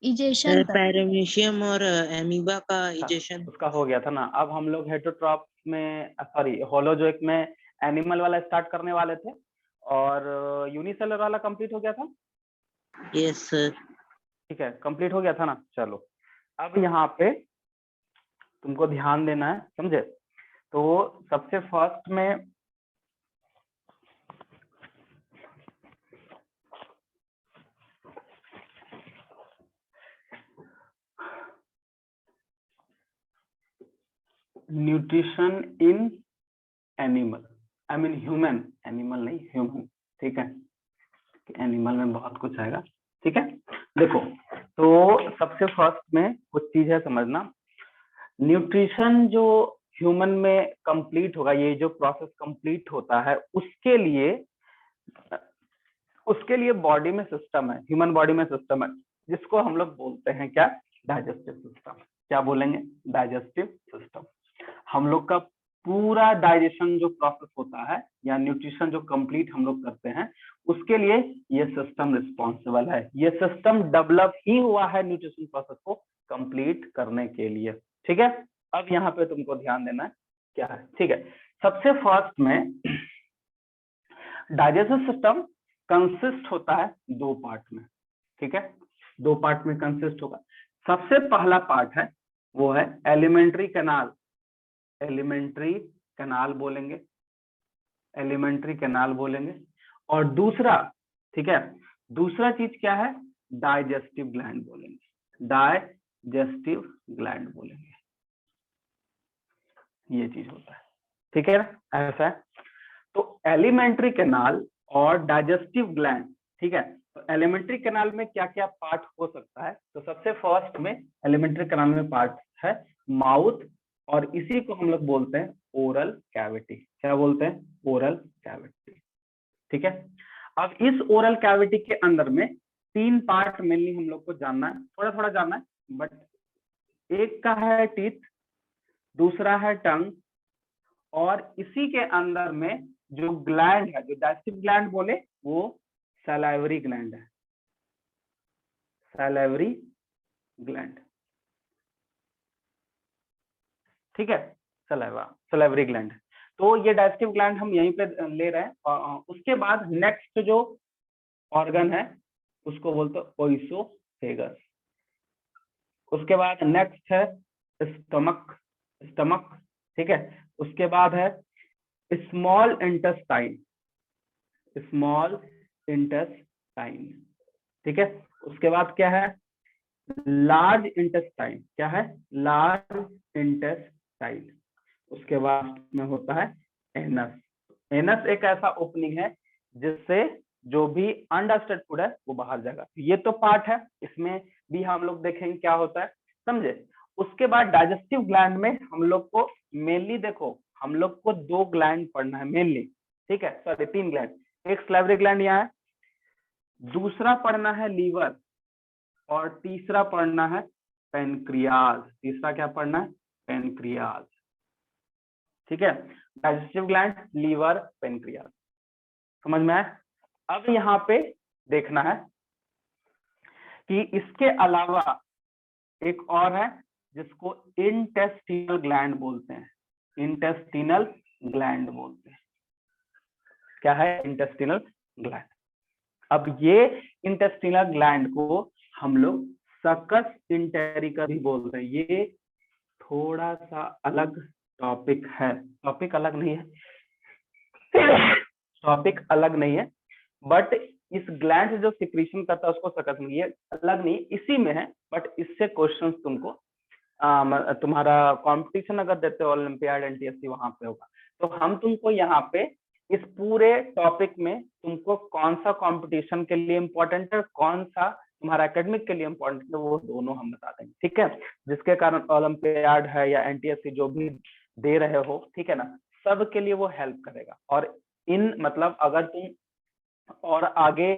Egestion तक। Paramecium और amoeba का अच्छा, इजेशन। उसका हो गया था ना। अब हम लोग हेटरोट्रॉप में सॉरी होलोजोइक में एनिमल वाला स्टार्ट करने वाले थे और यूनिसेलर वाला कंप्लीट हो गया था। Yes sir. ठीक है, कंप्लीट हो गया था ना। चलो अब यहाँ पे तुमको ध्यान देना है, समझे। तो सबसे फर्स्ट में nutrition in animal, I mean human, animal नहीं ह्यूमन, ठीक है। एनिमल में बहुत कुछ आएगा, ठीक है। देखो तो सबसे फर्स्ट में कुछ चीज है समझना। न्यूट्रिशन जो ह्यूमन में कंप्लीट होगा, ये जो प्रोसेस कंप्लीट होता है उसके लिए बॉडी में सिस्टम है, ह्यूमन बॉडी में सिस्टम है, जिसको हम लोग बोलते हैं क्या, डाइजेस्टिव सिस्टम। क्या बोलेंगे, डाइजेस्टिव सिस्टम। हम लोग का पूरा डाइजेशन जो प्रोसेस होता है या न्यूट्रिशन जो कंप्लीट हम लोग करते हैं, उसके लिए ये सिस्टम रिस्पॉन्सिबल है। ये सिस्टम डेवलप ही हुआ है न्यूट्रिशन प्रोसेस को कंप्लीट करने के लिए, ठीक है। अब यहाँ पे तुमको ध्यान देना है क्या है, ठीक है। सबसे फर्स्ट में डाइजेस्टिव सिस्टम कंसिस्ट होता है दो पार्ट में, ठीक है। दो पार्ट में कंसिस्ट होगा। सबसे पहला पार्ट है वो है एलिमेंट्री कैनाल, एलिमेंट्री कैनाल बोलेंगे, एलिमेंट्री कैनाल बोलेंगे। और दूसरा, ठीक है, दूसरा चीज क्या है, डाइजेस्टिव ग्लैंड बोलेंगे, डाइजेस्टिव ग्लैंड बोलेंगे। ये चीज होता है, ठीक है, ऐसा है। तो एलिमेंट्री कैनाल और डाइजेस्टिव ग्लैंड, ठीक है। तो एलिमेंट्री कैनाल में क्या क्या पार्ट हो सकता है, तो सबसे फर्स्ट में एलिमेंट्री कैनाल में पार्ट है माउथ, और इसी को हम लोग बोलते हैं ओरल कैविटी। क्या बोलते हैं, ओरल कैविटी, ठीक है। अब इस ओरल कैविटी के अंदर में तीन पार्ट मेनली हम लोग को जानना है, थोड़ा थोड़ा जानना है, बट एक का है टीथ, दूसरा है टंग, और इसी के अंदर में जो ग्लैंड है, जो डाइजेस्टिव ग्लैंड बोले, वो सलाइवरी ग्लैंड है, सलाइवरी ग्लैंड, ठीक है, सलाइवरी ग्लैंड। तो ये डाइजेस्टिव ग्लैंड हम यहीं पे ले रहे हैं। और उसके बाद नेक्स्ट जो ऑर्गन है उसको बोलते हैं ओइसोफेगस। उसके बाद नेक्स्ट है स्टमक, स्टमक, ठीक है। उसके बाद है स्मॉल इंटेस्टाइन, स्मॉल इंटेस्टाइन, ठीक है। उसके बाद क्या है, लार्ज इंटेस्टाइन, क्या है, लार्ज इंटेस्टाइन। उसके बाद में होता है एनस। एनस एक ऐसा ओपनिंग है जिससे जो भी अनडाइजेस्टेड फूड है वो बाहर जाएगा। ये तो पार्ट है, इसमें भी हम लोग देखेंगे क्या होता है, समझे। उसके बाद डाइजेस्टिव ग्लैंड में हम लोग को मेनली, देखो हम लोग को दो ग्लैंड पढ़ना है मेनली, ठीक है, सॉरी तीन ग्लैंड। एक सलाइवरी ग्लैंड यहाँ है, दूसरा पढ़ना है लीवर, और तीसरा पढ़ना है पेनक्रियाज। तीसरा क्या पढ़ना है, पेनक्रियाज, ठीक है। डाइजेस्टिव ग्लैंड, लीवर, पेनक्रियाज, समझ में आया। अब यहाँ पे देखना है कि इसके अलावा एक और है जिसको इंटेस्टिनल ग्लैंड बोलते हैं, इंटेस्टिनल ग्लैंड बोलते हैं। क्या है, इंटेस्टिनल ग्लैंड। अब ये इंटेस्टिनल ग्लैंड को हम लोग सकस इंटेरिका भी बोलते हैं। ये थोड़ा सा अलग टॉपिक है, टॉपिक अलग नहीं है, टॉपिक अलग नहीं है, बट इस ग्लैंड से जो सिक्रीशन करता है उसको सकस नहीं है, अलग नहीं, इसी में है। बट इससे क्वेश्चंस तुमको तुम्हारा कंपटीशन अगर देते हो ओलंपियाड एनटीएससी, वहां पे होगा। तो हम तुमको यहाँ पे इस पूरे टॉपिक में तुमको कौन सा कंपटीशन के लिए इम्पोर्टेंट है, कौन सा तुम्हारा एकेडमिक के लिए इम्पोर्टेंट है, वो दोनों हम बता देंगे, ठीक है। जिसके कारण ओलंपियाड है या एनटीएससी जो भी दे रहे हो, ठीक है ना, सब के लिए वो हेल्प करेगा। और इन मतलब अगर तुम और आगे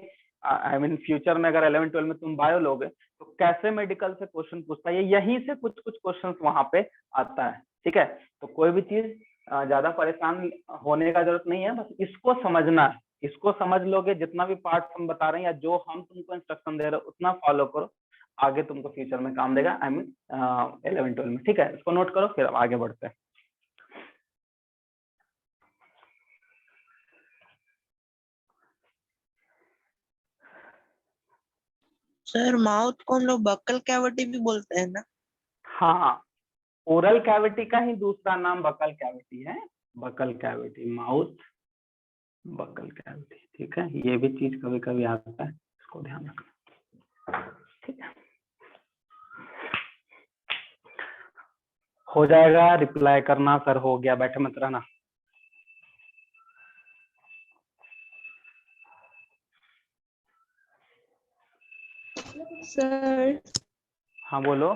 आई मीन फ्यूचर में अगर 11-12 में तुम बायो लोगे तो कैसे मेडिकल से क्वेश्चन पूछता है, यहीं से कुछ कुछ क्वेश्चन वहां पे आता है, ठीक है। तो कोई भी चीज ज्यादा परेशान होने का जरूरत नहीं है, बस इसको समझना है। इसको समझ लोगे, जितना भी पार्ट हम बता रहे हैं या जो हम तुमको इंस्ट्रक्शन दे रहे हो उतना फॉलो करो, आगे तुमको फ्यूचर में काम देगा, आई मीन 11-12 में। ठीक है, इसको नोट करो, फिर अब आगे बढ़ते हैं। सर माउथ को हम लोग बक्कल कैविटी भी बोलते हैं ना? हाँ, ओरल कैविटी का ही दूसरा नाम बकल कैविटी है, buccal cavity, mouth buccal cavity. ठीक है, ये भी चीज कभी कभी आता है, इसको ध्यान रखना। ठीक है, हो जाएगा, रिप्लाई करना सर हो गया, बैठे मत रहना। सर हाँ बोलो।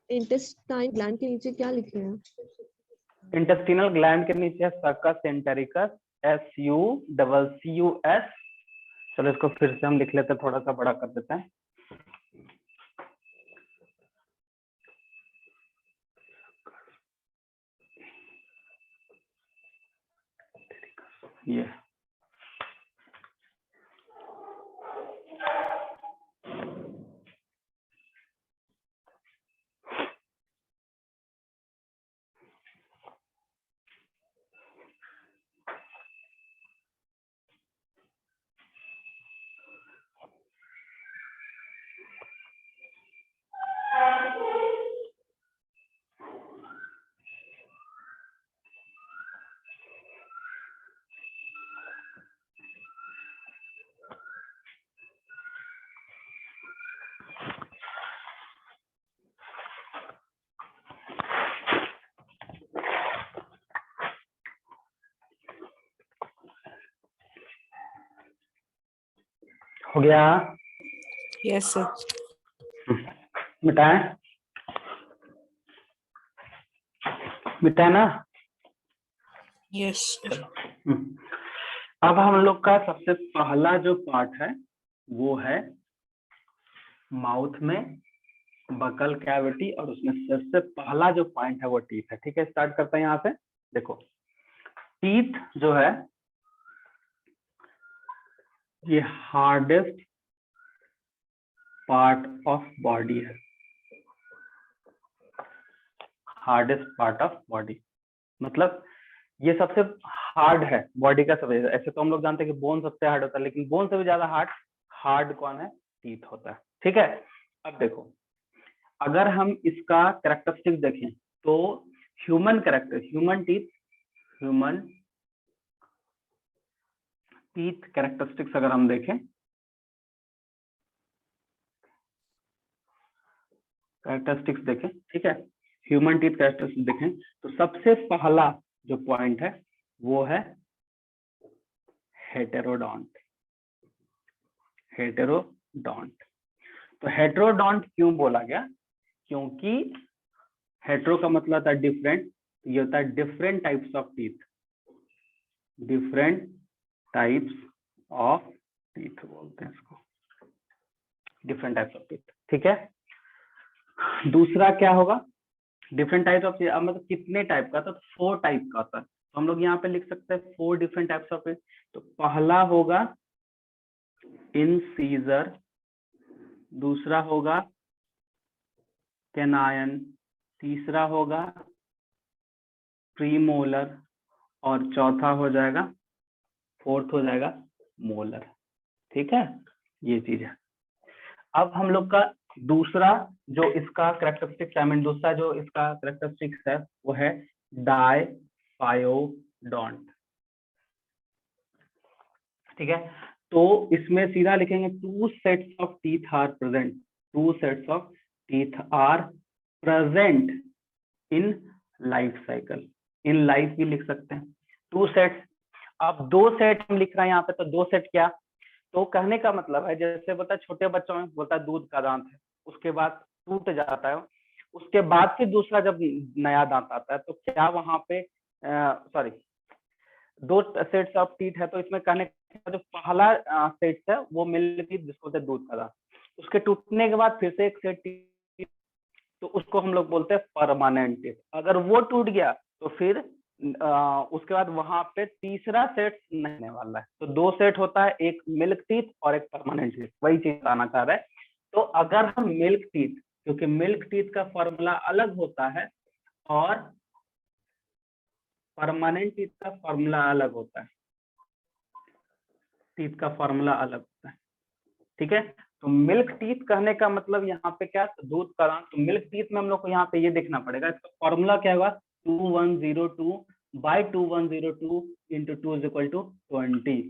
इंटेस्टाइन ग्लैंड के नीचे क्या लिखे हैं? इंटेस्टिनल ग्लैंड के नीचे सर्कस एंटेरिकस, SUCCUS। चलो इसको फिर से हम लिख लेते हैं, थोड़ा सा बड़ा कर देते हैं। ये हो गया? Yes sir. मिटाएं? मिटाए ना? Yes sir. अब हम लोग का सबसे पहला जो पार्ट है वो है माउथ में बकल कैविटी, और उसमें सबसे पहला जो पॉइंट है वो टीथ है। ठीक है, स्टार्ट करते हैं यहाँ से। देखो, टीथ जो है ये हार्डेस्ट पार्ट ऑफ बॉडी है, हार्डेस्ट पार्ट ऑफ बॉडी, मतलब ये सबसे हार्ड है बॉडी का। सब ऐसे तो हम लोग जानते हैं कि बोन सबसे हार्ड होता है, लेकिन बोन से भी ज्यादा हार्ड कौन है? टीथ होता है। ठीक है, अब देखो, अगर हम इसका कैरेक्टरिस्टिक्स देखें तो ह्यूमन टीथ कैरेक्टरिस्टिक्स अगर हम देखें, कैरेक्टरिस्टिक्स देखें, ठीक है, ह्यूमन टीथ कैरेक्टरिस्टिक्स देखें तो सबसे पहला जो पॉइंट है वो है हेटेरोडोंट। हेटेरोडोंट, तो हेटेरोडोंट क्यों बोला गया? क्योंकि हेटेरो का मतलब होता है डिफरेंट, ये होता है different types of teeth, different types of teeth बोलते हैं इसको, डिफरेंट टाइप्स ऑफ टीथ। ठीक है, दूसरा क्या होगा? डिफरेंट टाइप्स ऑफ, मतलब कितने टाइप का? तो 4 टाइप का होता है, तो हम लोग यहाँ पे लिख सकते हैं 4 डिफरेंट टाइप्स ऑफ टीथ। तो पहला होगा इंसीजर, दूसरा होगा कैनायन, तीसरा होगा प्रीमोलर, और चौथा हो जाएगा, फोर्थ हो जाएगा मोलर। ठीक है, ये चीज है। अब हम लोग का दूसरा जो इसका कैरेक्टरिस्टिक्स, आई मीन दूसरा जो इसका कैरेक्टरिस्टिक्स है वो है डायफायोडोंट। ठीक है, तो इसमें सीधा लिखेंगे 2 sets of teeth are present, 2 sets of teeth are present in life cycle, in life भी लिख सकते हैं 2 सेट्स। अब 2 सेट हम लिख रहे हैं यहाँ पे, तो 2 सेट क्या? तो कहने का मतलब है, जैसे बोलता है छोटे बच्चों में बोलता है दूध का दांत है, उसके बाद टूट जाता है, उसके बाद फिर दूसरा जब नया दांत आता है, तो क्या वहां पे सॉरी 2 सेट्स ऑफ टीथ है, तो इसमें कहने का जो पहला सेट है वो मिल्क टीथ, जिसको बोलते हैं दूध का दांत, उसके टूटने के बाद फिर से एक सेट टीथ, तो उसको हम लोग बोलते हैं परमानेंट टीथ। अगर वो टूट गया तो फिर उसके बाद वहां पे तीसरा सेट नहीं वाला है, तो 2 सेट होता है, एक मिल्क टीथ और एक परमानेंट टीथ। वही चीज बताना चाह रहा है तो अगर हम मिल्क टीथ, क्योंकि मिल्क टीथ का फॉर्मूला अलग होता है और परमानेंट टीथ का फॉर्मूला अलग होता है, टीथ का फॉर्मूला अलग होता है, ठीक है। तो मिल्क टीथ कहने का मतलब यहाँ पे क्या, तो दूध का दांत। तो मिल्क टीथ में हम लोग को यहाँ पे ये देखना पड़ेगा, इसका फॉर्मूला क्या होगा, 2102 by 2102 into 2 is equal to 20,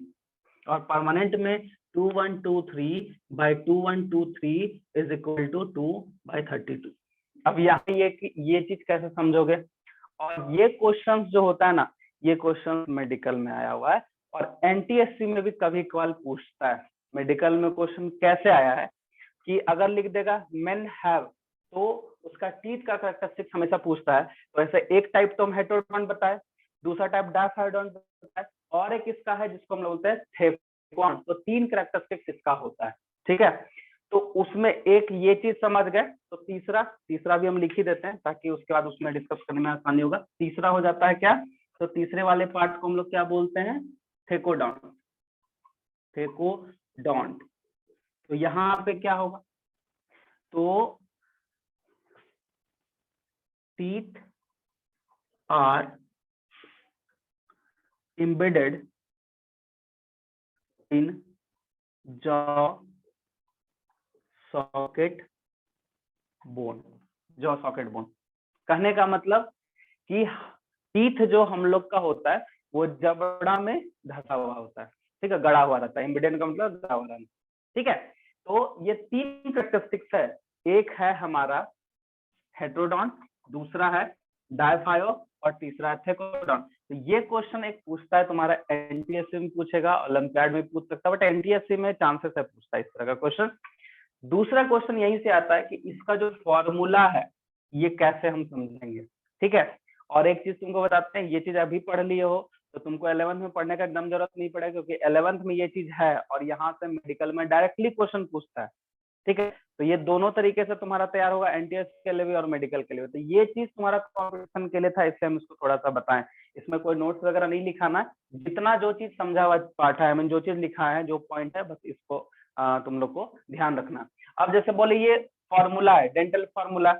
और परमानेंट में 2123 by 2123 is equal to 2 by 32। अब यहाँ ये चीज कैसे समझोगे, और ये क्वेश्चन जो होता है ना, ये क्वेश्चन मेडिकल में आया हुआ है और एनटीएससी में भी कभी कभार पूछता है। मेडिकल में क्वेश्चन कैसे आया है कि अगर लिख देगा मेन हैव, तो उसका टीथ का कैरेक्टरिस्टिक्स हमेशा पूछता है। तो ऐसे एक टाइप तो हम हेटेरोडोंट बताए, दूसरा टाइप डायफाइडोंट बताए, और एक इसका है जिसको हम लोग बोलते हैं थेक्वान। तो 3 कैरेक्टरिस्टिक्स इसका होता है, ठीक है। तो उसमें एक ये चीज समझ गए, तो तीसरा भी हम लिख ही देते हैं ताकि उसके बाद उसमें डिस्कस करने में आसानी होगा। तीसरा हो जाता है क्या, तो तीसरे वाले पार्ट को हम लोग क्या बोलते हैं, थेकोडोंट। थेकोडोंट। तो यहाँ पे क्या होगा, तो teeth are embedded in jaw socket bone। jaw socket bone कहने का मतलब कि टीथ जो हम लोग का होता है वो जबड़ा में धसा हुआ होता है, ठीक है, गड़ा हुआ रहता है। एम्बेडेड का मतलब गड़ा हुआ रहना, ठीक है। तो ये 3 कैरेक्टरिस्टिक्स है, एक है हमारा हेटेरोडोंट, दूसरा है डायफायो और तीसरा है थेकोडोंट। तो ये क्वेश्चन एक पूछता है तुम्हारा एनटीएससी में पूछेगा, ओलंपियाड में पूछ सकता है, बट एनटीएससी में चांसेस है पूछता है इस तरह का क्वेश्चन। दूसरा क्वेश्चन यहीं से आता है कि इसका जो फॉर्मूला है ये कैसे हम समझेंगे, ठीक है। और एक चीज तुमको बताते हैं, ये चीज अभी पढ़ लिए हो तो तुमको 11th में पढ़ने का एकदम जरूरत नहीं पड़ेगा, क्योंकि 11th में ये चीज है और यहाँ से मेडिकल में डायरेक्टली क्वेश्चन पूछता है, ठीक है। तो ये दोनों तरीके से तुम्हारा तैयार होगा, एनटीएस के लिए भी और मेडिकल के लिए। तो ये चीज तुम्हारा कॉम्पिटिशन के लिए था, इसलिए हम इसको थोड़ा सा बताएं। इसमें कोई नोट्स वगैरह नहीं लिखाना, जितना जो चीज समझा हुआ पाठ है, जो चीज लिखा है, जो पॉइंट है, बस इसको तुम लोग को ध्यान रखना। अब जैसे बोले ये फॉर्मूला है, डेंटल फॉर्मूला,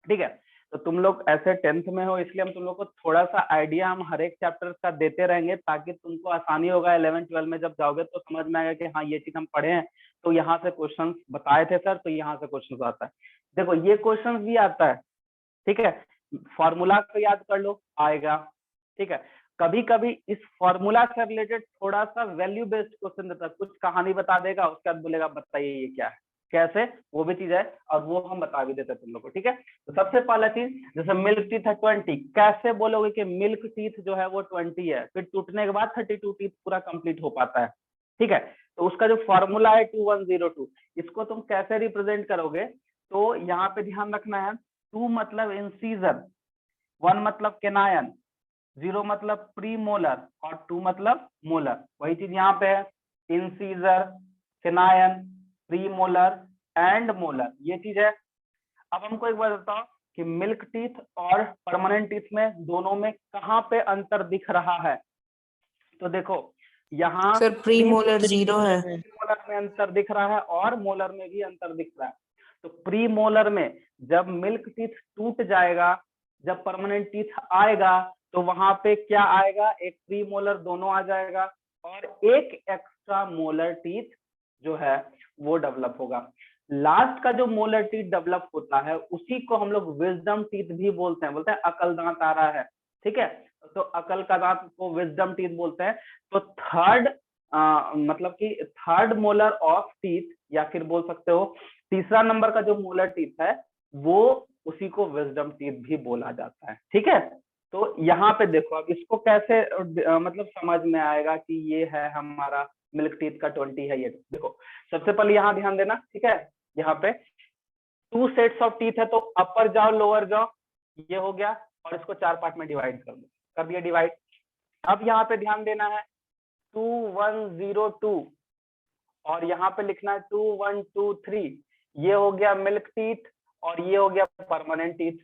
ठीक है। तो तुम लोग ऐसे 10th में हो, इसलिए हम तुम लोग को थोड़ा सा आइडिया हम हर एक चैप्टर का देते रहेंगे, ताकि तुमको आसानी होगा 11th-12 में जब जाओगे तो समझ में आएगा कि हाँ ये चीज हम पढ़े हैं, तो यहाँ से क्वेश्चन बताए थे सर, तो यहाँ से क्वेश्चन आता है। देखो ये क्वेश्चन भी आता है, ठीक है। फॉर्मूला को याद कर लो, आएगा, ठीक है। कभी कभी इस फॉर्मूला से रिलेटेड थोड़ा सा वैल्यू बेस्ड क्वेश्चन देता है, कुछ कहानी बता देगा, उसके बाद बोलेगा बताइए ये क्या है, कैसे, वो भी चीज है, और वो हम बता भी देते हैं तुम लोग को, ठीक है। तो सबसे पहला चीज, जैसे मिल्क टीथ है 20, कैसे बोलोगे कि मिल्क टीथ जो है वो 20 है, फिर टूटने के बाद 32 टीथ पूरा कंप्लीट हो पाता है, ठीक है। तो उसका जो फॉर्मूला है 2102, इसको तुम कैसे रिप्रेजेंट करोगे, तो यहाँ पे ध्यान रखना है, 2 मतलब इंसीजर, 1 मतलब केनायन, 0 मतलब प्री मोलर और 2 मतलब मोलर। वही चीज यहाँ पे है, incisor, canine, premolar and molar, ये चीज है। अब हमको एक बात बताओ कि मिल्क टीथ और परमानेंट टीथ में दोनों में कहाँ पे अंतर दिख रहा है, तो देखो यहाँ सर प्री मोलर 0 है। मोलर में अंतर दिख रहा है और मोलर में भी अंतर दिख रहा है। तो प्री मोलर में जब मिल्क टीथ टूट जाएगा, जब परमानेंट टीथ आएगा, तो वहां पे क्या आएगा, एक प्री मोलर दोनों आ जाएगा और एक एक्स्ट्रा मोलर टीथ जो है वो डेवलप होगा। लास्ट का जो मोलर टीथ डेवलप होता है उसी को हम लोग विजडम टीथ भी बोलते हैं, अकल दांत आ रहा है, ठीक है। तो अकल का दांत को विजडम टीथ बोलते हैं। तो थर्ड मतलब कि थर्ड मोलर ऑफ टीथ, या फिर बोल सकते हो तीसरा नंबर का जो मोलर टीथ है वो उसी को विजडम टीथ भी बोला जाता है, ठीक है। तो यहाँ पे देखो अब इसको कैसे मतलब समझ में आएगा कि ये है हमारा मिल्क टीथ का 20 है। ये देखो सबसे पहले यहाँ ध्यान देना, ठीक है। यहाँ पे 2 सेट्स ऑफ टीथ है, तो अपर जाओ लोअर जाओ, ये हो गया, और इसको 4 पार्ट में डिवाइड कर दो, कर दिया डिवाइड। अब यहाँ पे ध्यान देना है 2102 और यहाँ पे लिखना है 2123, ये हो गया मिल्क टीथ और ये हो गया परमानेंट टीथ।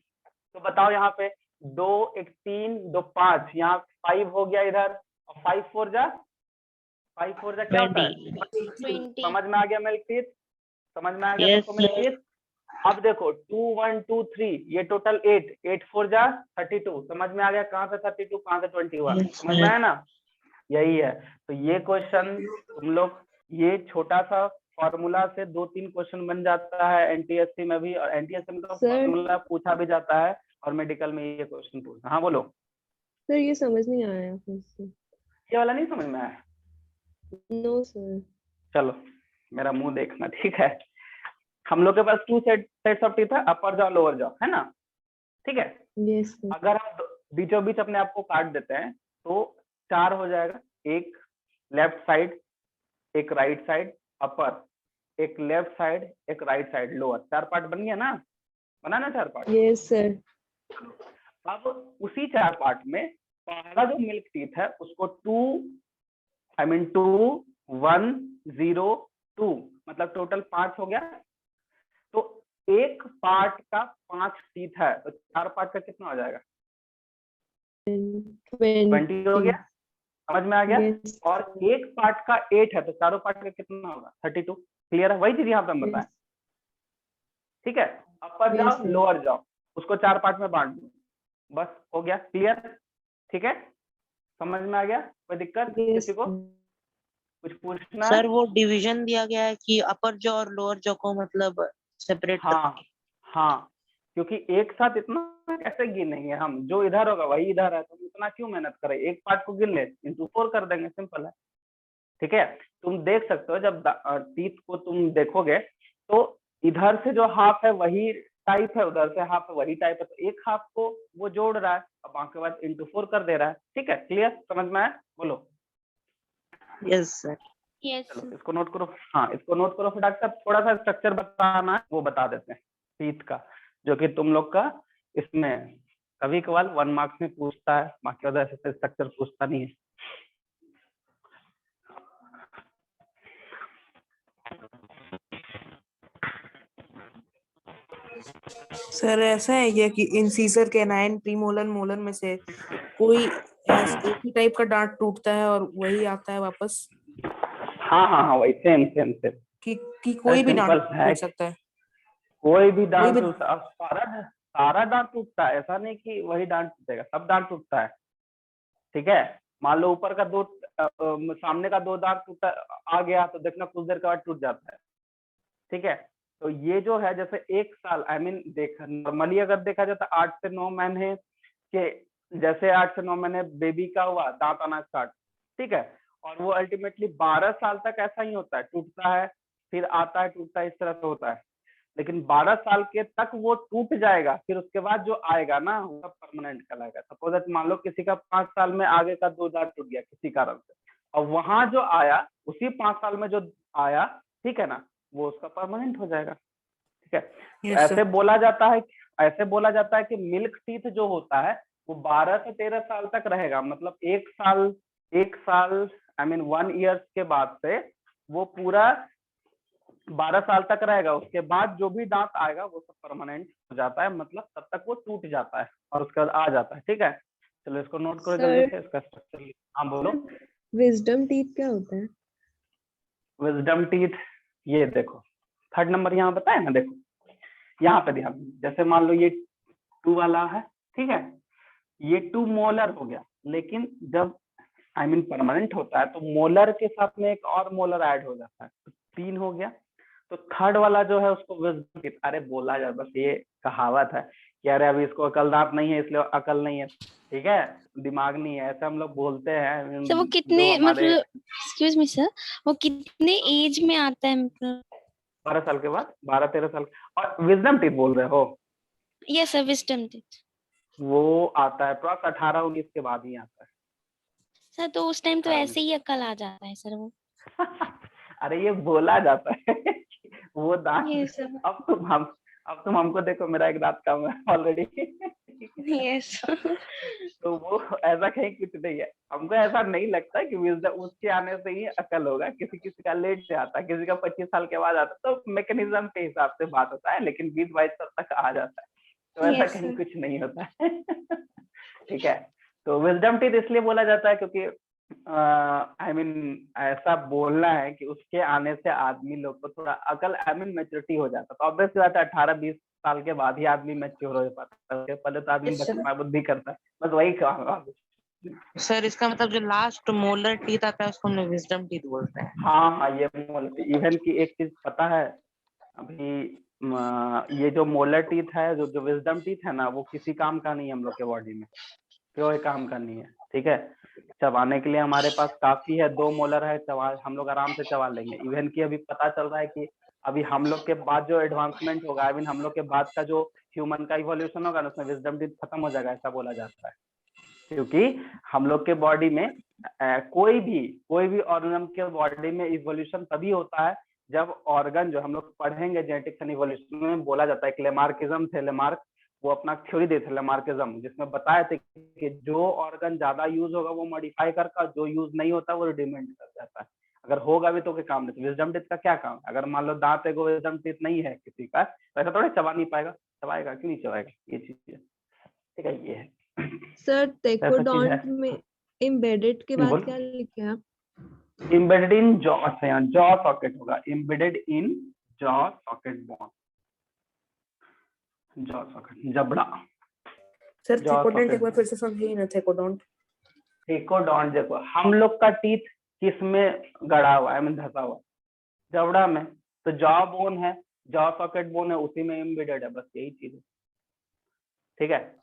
तो बताओ यहाँ पे 2 1 3 2 5, यहाँ 5 हो गया इधर, और 5 4 जा क्या होता है 20। समझ में आ गया मिल्क टीथ, समझ में आ गया Yes, सबको मेरी sir. चीज? अब देखो 2 1 2 3 ये टोटल 8 8 4 जा 32, समझ में आ गया कहाँ से 32 कहाँ से 21? Yes, समझ में sir. आया ना? यही है। तो ये क्वेश्चन तुम लोग ये छोटा सा फॉर्मूला से 2-3 क्वेश्चन बन जाता है एनटीएससी में भी, और एनटीएससी में तो Sir. फॉर्मूला पूछा भी जाता है और मेडिकल में ये क्वेश्चन पूछा। हाँ बोलो। सर ये समझ नहीं आया फिर से। ये वाला नहीं समझ में आया? No sir. चलो मेरा मुंह देखना, ठीक है। हम लोग के पास 2 सेट्स ऑफ टीथ है, अपर जॉ लोअर जॉ, है ना? ठीक है। Yes sir. अगर हम बीचों बीच अपने आप को काट देते हैं तो 4 हो जाएगा, एक लेफ्ट साइड, एक राइट साइड अपर, एक लेफ्ट साइड, एक राइट साइड लोअर, 4 पार्ट बन गया ना? बना ना 4 पार्ट? Yes sir. अब उसी 4 पार्ट में पहला जो मिल्क टीथ है उसको 2 1 0 2 मतलब टोटल 5 हो गया। तो एक पार्ट का 5 टीथ है तो 4 पार्ट का कितना हो जाएगा? 20 हो गया। समझ में आ गया? Yes. और एक पार्ट का 8 है तो चारों पार्ट का कितना होगा? 32। क्लियर है? वही चीज यहाँ पे हम बताएं। ठीक है। अपर जाओ Yes, लोअर जाओ, उसको 4 पार्ट में बांट दो, बस हो गया। क्लियर? ठीक है, समझ में आ गया? कोई दिक्कत किसी को? कुछ पूछना है? सर वो डिवीजन दिया गया है कि अपर जॉ और लोअर जॉ को मतलब सेपरेट हाँ, क्योंकि एक साथ इतना कैसे गिनेंगे हम? जो इधर होगा वही इधर है, तो इतना क्यों मेहनत करें? एक पार्ट को गिन ले, इंटू 4 कर देंगे, सिंपल है। ठीक है। तुम देख सकते हो जब टीथ को तुम देखोगे तो इधर से जो हाफ है वही टाइप है, उधर से हाफ है वही टाइप है, तो एक हाफ को वो जोड़ रहा है, अब बाकी बाद इंटू 4 कर दे रहा है। ठीक है, क्लियर? समझ में आया? बोलो। Yes sir. चलो इसको नोट करो। हाँ इसको नोट करो फटाक से। थोड़ा सा स्ट्रक्चर बताना है वो बता देते हैं टीथ का, जो कि तुम लोग का इसमें कभी कभार 1 मार्क्स में पूछता है, बाकी अदर ऐसे स्ट्रक्चर पूछता नहीं है। सर ऐसा है क्या कि इंसीजर कैनाइन प्रीमोलर मोलर में से कोई एक ही टाइप का दांत टूटता है और वही आता है वापस? हाँ वही सेम सेम सेम कि कोई भी दांत टूट सकता है? कोई भी दांत टूटता है, सारा दांत टूटता है, ऐसा नहीं कि वही दांत टूटेगा, सब दांत टूटता है। ठीक है। मान लो ऊपर का सामने का 2 दांत टूटा आ गया तो देखना कुछ देर के बाद टूट जाता है। ठीक है। तो ये जो है जैसे 1 साल नॉर्मली अगर देखा जाए तो 8 से 9 महीने के, जैसे 8 से 9 महीने बेबी का हुआ दांत आना स्टार्ट। ठीक है। और वो अल्टीमेटली 12 साल तक ऐसा ही होता है, टूटता है फिर आता है, टूटता है, इस तरह से होता है। लेकिन 12 साल के तक वो टूट जाएगा, फिर उसके बाद जो आएगा ना वो परमानेंट कहलाएगा। सपोज मान लो किसी का 5 साल में आगे का 2 दांत टूट गया किसी कारण से, और वहां जो आया उसी 5 साल में जो आया, ठीक है ना, वो उसका परमानेंट हो जाएगा। ठीक है। Yes, ऐसे बोला जाता है कि मिल्क टीथ जो होता है वो 12 से 13 साल तक रहेगा, मतलब 1 साल 1 ईयर के बाद से वो पूरा 12 साल तक रहेगा। उसके बाद जो भी दांत आएगा वो सब परमानेंट हो जाता है, मतलब तब तक वो टूट जाता है और उसके बाद आ जाता है। ठीक है। चलो इसको नोट करो जल्दी से, इसका स्ट्रक्चर। हाँ बोलो। विजडम टीथ क्या होता है? विजडम टीथ, ये देखो 3rd नंबर यहाँ बताया ना, देखो यहाँ पे ध्यान। जैसे मान लो ये 2 वाला है, ठीक है, ये 2 मोलर हो गया, लेकिन जब परमानेंट होता है तो मोलर के साथ में एक और मोलर ऐड हो जाता है, तो 3 हो गया। तो 3rd वाला जो है उसको विजडम टीथ, अरे बोला जाए, बस ये कहावत है कि अरे अभी इसको अकल दांत नहीं है इसलिए अकल नहीं है, ठीक है, दिमाग नहीं है, ऐसा हम लोग बोलते हैं। सर वो कितने मतलब एक्सक्यूज मी सर, वो कितने एज में आता है? मतलब 12 साल के बाद, 12-13 साल। और विजडम टीथ बोल रहे हो? यस सर, विजडम टीथ वो आता है प्लस 18-19 के बाद ही आता है सर। तो उस टाइम तो ऐसे ही अकल आ जाता है सर वो। अरे ये बोला जाता है वो दांत। Yes sir. अब तुम हमको देखो, मेरा एक दांत कम है ऑलरेडी यस तो वो ऐसा कहीं कुछ नहीं है। हमको ऐसा नहीं लगता कि विजडम उसके आने से ही अकल होगा, किसी किसी का लेट से आता है, किसी का 25 साल के बाद आता है, तो मैकेनिज्म के हिसाब से बात होता है, लेकिन 20-22 साल तक आ जाता है, तो ऐसा कहीं कुछ नहीं होता है ठीक है। तो विजडम टीथ इसलिए बोला जाता है क्योंकि आई मीन ऐसा बोलना है कि उसके आने से आदमी लोग को थोड़ा अकल आई मीन मैच्योरिटी हो जाता, तो ऑब्वियस बात है 18-20 साल के बाद ही आदमी मैच्योर हो पाता है, पहले तो आदमी Yes, sir. बचपन बुद्धि करता है, बस वही कहूंगा। सर इसका मतलब जो लास्ट मोलर टीथ आता है उसको हम लोग विजडम टीथ बोलते हैं। हाँ, ये इवन की एक चीज पता है, अभी ये जो मोलर टीथ है, जो विजडम टीथ है ना, वो किसी काम का नहीं है हम लोग के बॉडी में, कोई काम का नहीं है, ठीक है। चबाने के लिए हमारे पास काफी है, 2 मोलर है, चबा हम लोग आराम से चबा लेंगे। इवन की अभी पता चल रहा है कि अभी हम लोग के बाद जो एडवांसमेंट होगा, आई मीन हम लोग के बाद का जो ह्यूमन का इवोल्यूशन होगा ना, उसमें विजडम टीथ खत्म हो जाएगा, ऐसा बोला जाता है। क्योंकि हम लोग के बॉडी में कोई भी ऑर्गन के बॉडी में इवोल्यूशन तभी होता है जब ऑर्गन, जो हम लोग पढ़ेंगे जेनेटिक्स एंड इवोल्यूशन में, बोला जाता है कि लेमार्किज्म थे, लेमार्क वो अपना थ्योरी देते थे लेमार्किज्म, जिसमें बताए थे कि जो ऑर्गन ज्यादा यूज होगा वो मॉडिफाई करता, जो यूज नहीं होता वो रिडिमेंट कर जाता है। अगर होगा भी तो कोई काम नहीं। विजडम टीथ का क्या काम है? अगर मान लो दांत एगो विजडम टीथ नहीं है किसी का, तो ऐसा थोड़ा चबा नहीं पाएगा, चबाएगा क्यों नहीं चबाएगा, ये चीज है, ठीक है, ये है। सर ऐसा चीज है। टेकोडोंट में एम्बेडेड के बाद बोल, क्या लिखे हैं आप? embedded in jaw से, यहाँ jaw socket होगा, embedded in jaw socket bone, jaw socket जबड़ा, सर jaw थेकोडेंट एक socket बार फिर से समझिए ना, थेकोडोंट। टेकोडॉन्ट। देखो हम लोग का टीथ किस में गड़ा हुआ है, मतलब धसा हुआ, जबड़ा में, तो जॉ बोन है, जॉ सॉकेट बोन है, उसी में एम्बेडेड है, बस यही चीज है, ठीक है।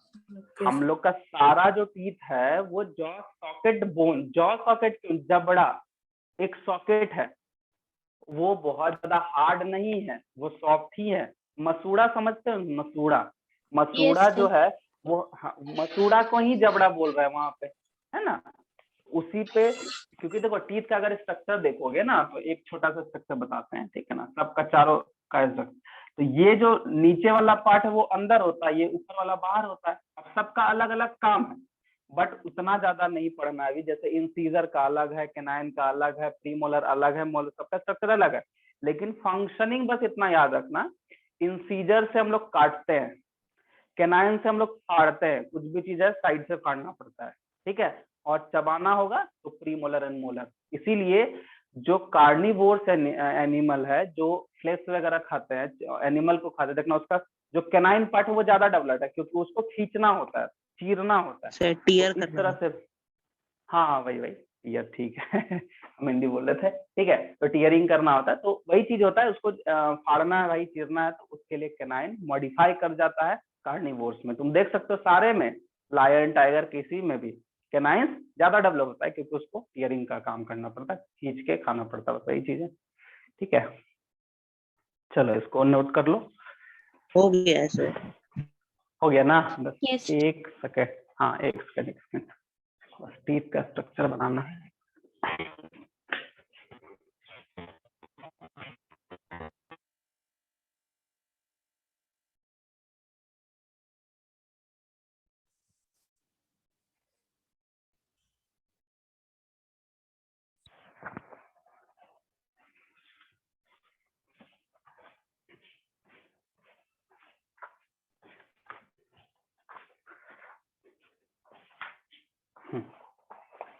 हम लोग का सारा जो टीथ है वो jaw socket bone, jaw socket क्यों, जबड़ा एक सॉकेट है, वो बहुत ज्यादा हार्ड नहीं है, वो सॉफ्ट ही है। मसूड़ा समझते हो? मसूड़ा, मसूड़ा Yes, जो sir. है वो, हाँ, मसूड़ा को ही जबड़ा बोल रहा है वहां पे, है ना, उसी पे। क्योंकि देखो टीथ का अगर स्ट्रक्चर देखोगे ना, तो एक छोटा सा स्ट्रक्चर बताते हैं, ठीक है ना, सबका चारों का स्ट्रक्चर। तो ये जो नीचे वाला पार्ट है वो अंदर होता है, ये ऊपर वाला बाहर होता है। अब सबका अलग अलग काम है, बट उतना ज्यादा नहीं पढ़ना है अभी। जैसे इंसीजर का अलग है, कैनाइन का अलग है, प्रीमोलर अलग है, मोलर, सबका स्ट्रक्चर अलग है, लेकिन फंक्शनिंग बस इतना याद रखना, इंसीजर से हम लोग काटते हैं, कैनाइन से हम लोग फाड़ते हैं, कुछ भी चीज है साइड से फाड़ना पड़ता है, ठीक है। और चबाना होगा तो प्रीमोलर एंड मोलर। इसीलिए जो कार्निवोर्स एनिमल है, जो फ्लेश वगैरह खाते हैं, एनिमल को खाते हैं, देखना उसका जो कैनाइन पार्ट है वो ज्यादा डेवलप्ड है, क्योंकि उसको खींचना होता है, चीरना होता है, सर टीयर तो इस करना तरह है। से। हाँ हाँ, वही वही टीयर, ठीक है। हम हिंदी बोल रहे थे, ठीक है। तो टीयरिंग करना होता है, तो वही चीज होता है, उसको फाड़ना है भाई, चीरना है, तो उसके लिए कैनाइन मॉडिफाई कर जाता है कार्निवोर्स में। तुम देख सकते हो सारे में, लायन, टाइगर, किसी में भी कैनाइन ज्यादा डेवलप होता है, क्योंकि उसको टीयरिंग का काम करना पड़ता है, खींच के खाना पड़ता है, वही चीज है, ठीक है। चलो इसको नोट कर लो। हो गया है सर। हो गया ना? बस Yes. एक सेकेंड, हाँ एक सेकेंड, बस टीथ का स्ट्रक्चर बनाना है।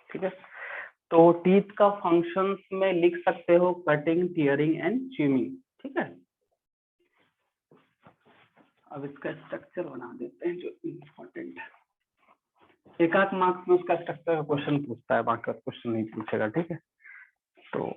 ठीक है, तो टीथ का फंक्शंस में लिख सकते हो कटिंग, टीयरिंग एंड च्यूइंग, ठीक है। अब इसका स्ट्रक्चर बना देते हैं जो इम्पोर्टेंट है। एक आध मार्क्स में उसका स्ट्रक्चर का क्वेश्चन पूछता है, बाकी क्वेश्चन नहीं पूछेगा, ठीक है। तो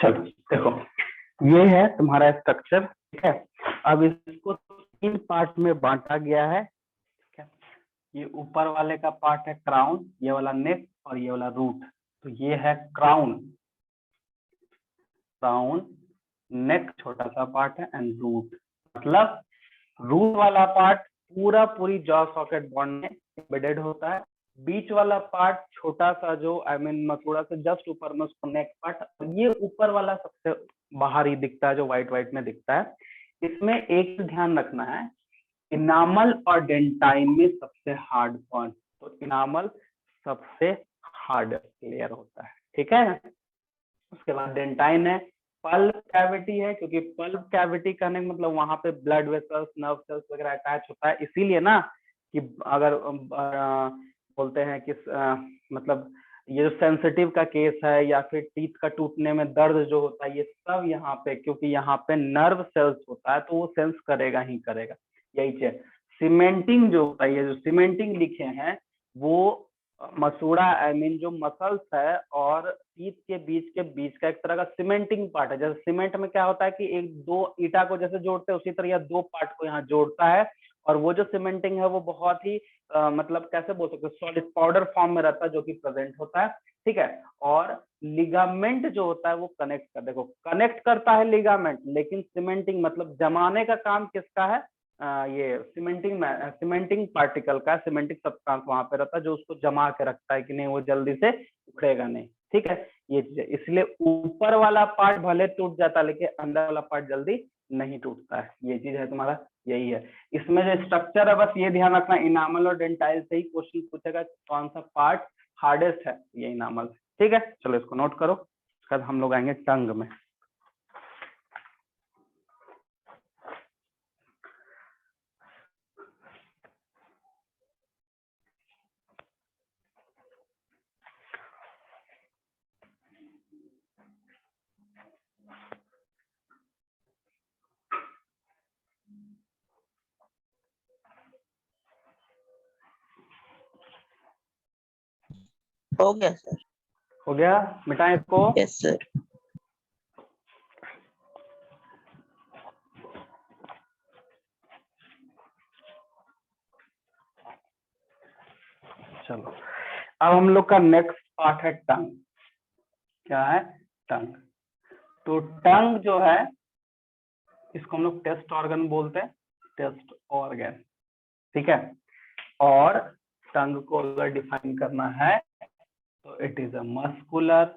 चलो देखो, ये है तुम्हारा स्ट्रक्चर, ठीक है। अब इसको 3 पार्ट में बांटा गया है, ठीक है। ये ऊपर वाले का पार्ट है क्राउन, ये वाला नेक और ये वाला रूट। तो ये है क्राउन, क्राउन, नेक छोटा सा पार्ट है एंड रूट। मतलब रूट वाला पार्ट पूरी जॉ सॉकेट बॉन्ड में एम्बेडेड होता है। बीच वाला पार्ट छोटा सा जो मसूड़ा से जस्ट ऊपर में, उसको नेक पार्ट। ये ऊपर वाला सबसे बाहरी दिखता है, जो व्हाइट में दिखता है। इसमें एक ध्यान रखना है, इनामल और डेंटाइन में सबसे हार्ड बॉन्ड। तो इनामल सबसे हार्ड लेयर होता है, ठीक है। उसके बाद डेंटाइन है, पल्प कैविटी है, क्योंकि पल्प कैविटी कहने का मतलब वहां पे ब्लड वेसल्स, नर्व सेल्स वगैरह अटैच होता है। इसीलिए ना कि अगर बोलते हैं कि मतलब ये जो सेंसिटिव का केस है या फिर टीथ का टूटने में दर्द जो होता है, ये सब यहाँ पे, क्योंकि यहाँ पे नर्व सेल्स होता है तो वो सेंस करेगा ही करेगा। यही चीज सीमेंटिंग जो होता है, ये जो सीमेंटिंग लिखे हैं वो मसूड़ा जो मसल्स है और टीथ के बीच का एक तरह का सीमेंटिंग पार्ट है। जैसे सीमेंट में क्या होता है कि एक दो ईटा को जैसे जोड़ते हैं, उसी तरह यह 2 पार्ट को यहाँ जोड़ता है। और वो जो सीमेंटिंग है वो बहुत ही मतलब कैसे बोल सकते हैं, सॉलिड पाउडर फॉर्म में रहता है, जो कि प्रेजेंट होता है, ठीक है। और लिगामेंट जो होता है वो कनेक्ट करता है लिगामेंट, लेकिन सीमेंटिंग मतलब जमाने का काम किसका है, ये सीमेंटिंग पार्टिकल का, सीमेंटिक सब्सटेंस वहां पे रहता है जो उसको जमा के रखता है कि नहीं वो जल्दी से उखड़ेगा नहीं, ठीक है। ये चीज है, इसलिए ऊपर वाला पार्ट भले टूट जाता है लेकिन अंदर वाला पार्ट जल्दी नहीं टूटता है। ये चीज है तुम्हारा, यही है। इसमें जो स्ट्रक्चर है बस ये ध्यान रखना, इनामल और डेंटाइल से ही क्वेश्चन पूछेगा कौन सा पार्ट हार्डेस्ट है, ये इनामल, ठीक है। चलो इसको नोट करो। उसके बाद हम लोग आएंगे टंग में। हो गया सर। हो गया, मिटाएं इसको। Yes sir. चलो अब हम लोग का नेक्स्ट पार्ट है टंग। क्या है, टंग। तो टंग जो है इसको हम लोग टेस्ट ऑर्गन बोलते हैं, टेस्ट ऑर्गन, ठीक है। और टंग को अगर डिफाइन करना है तो it is a muscular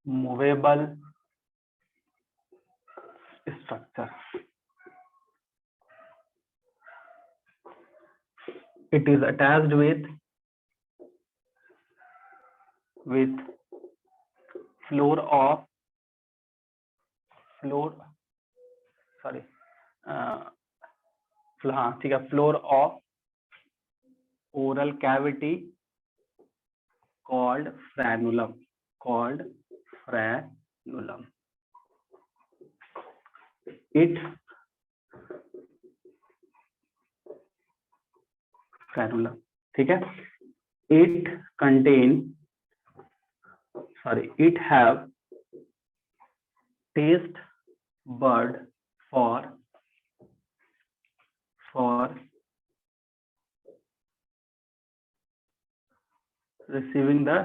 movable structure. It is attached with floor of oral cavity called frenulum. It frenulum, ठीक है। It have taste bud for receiving the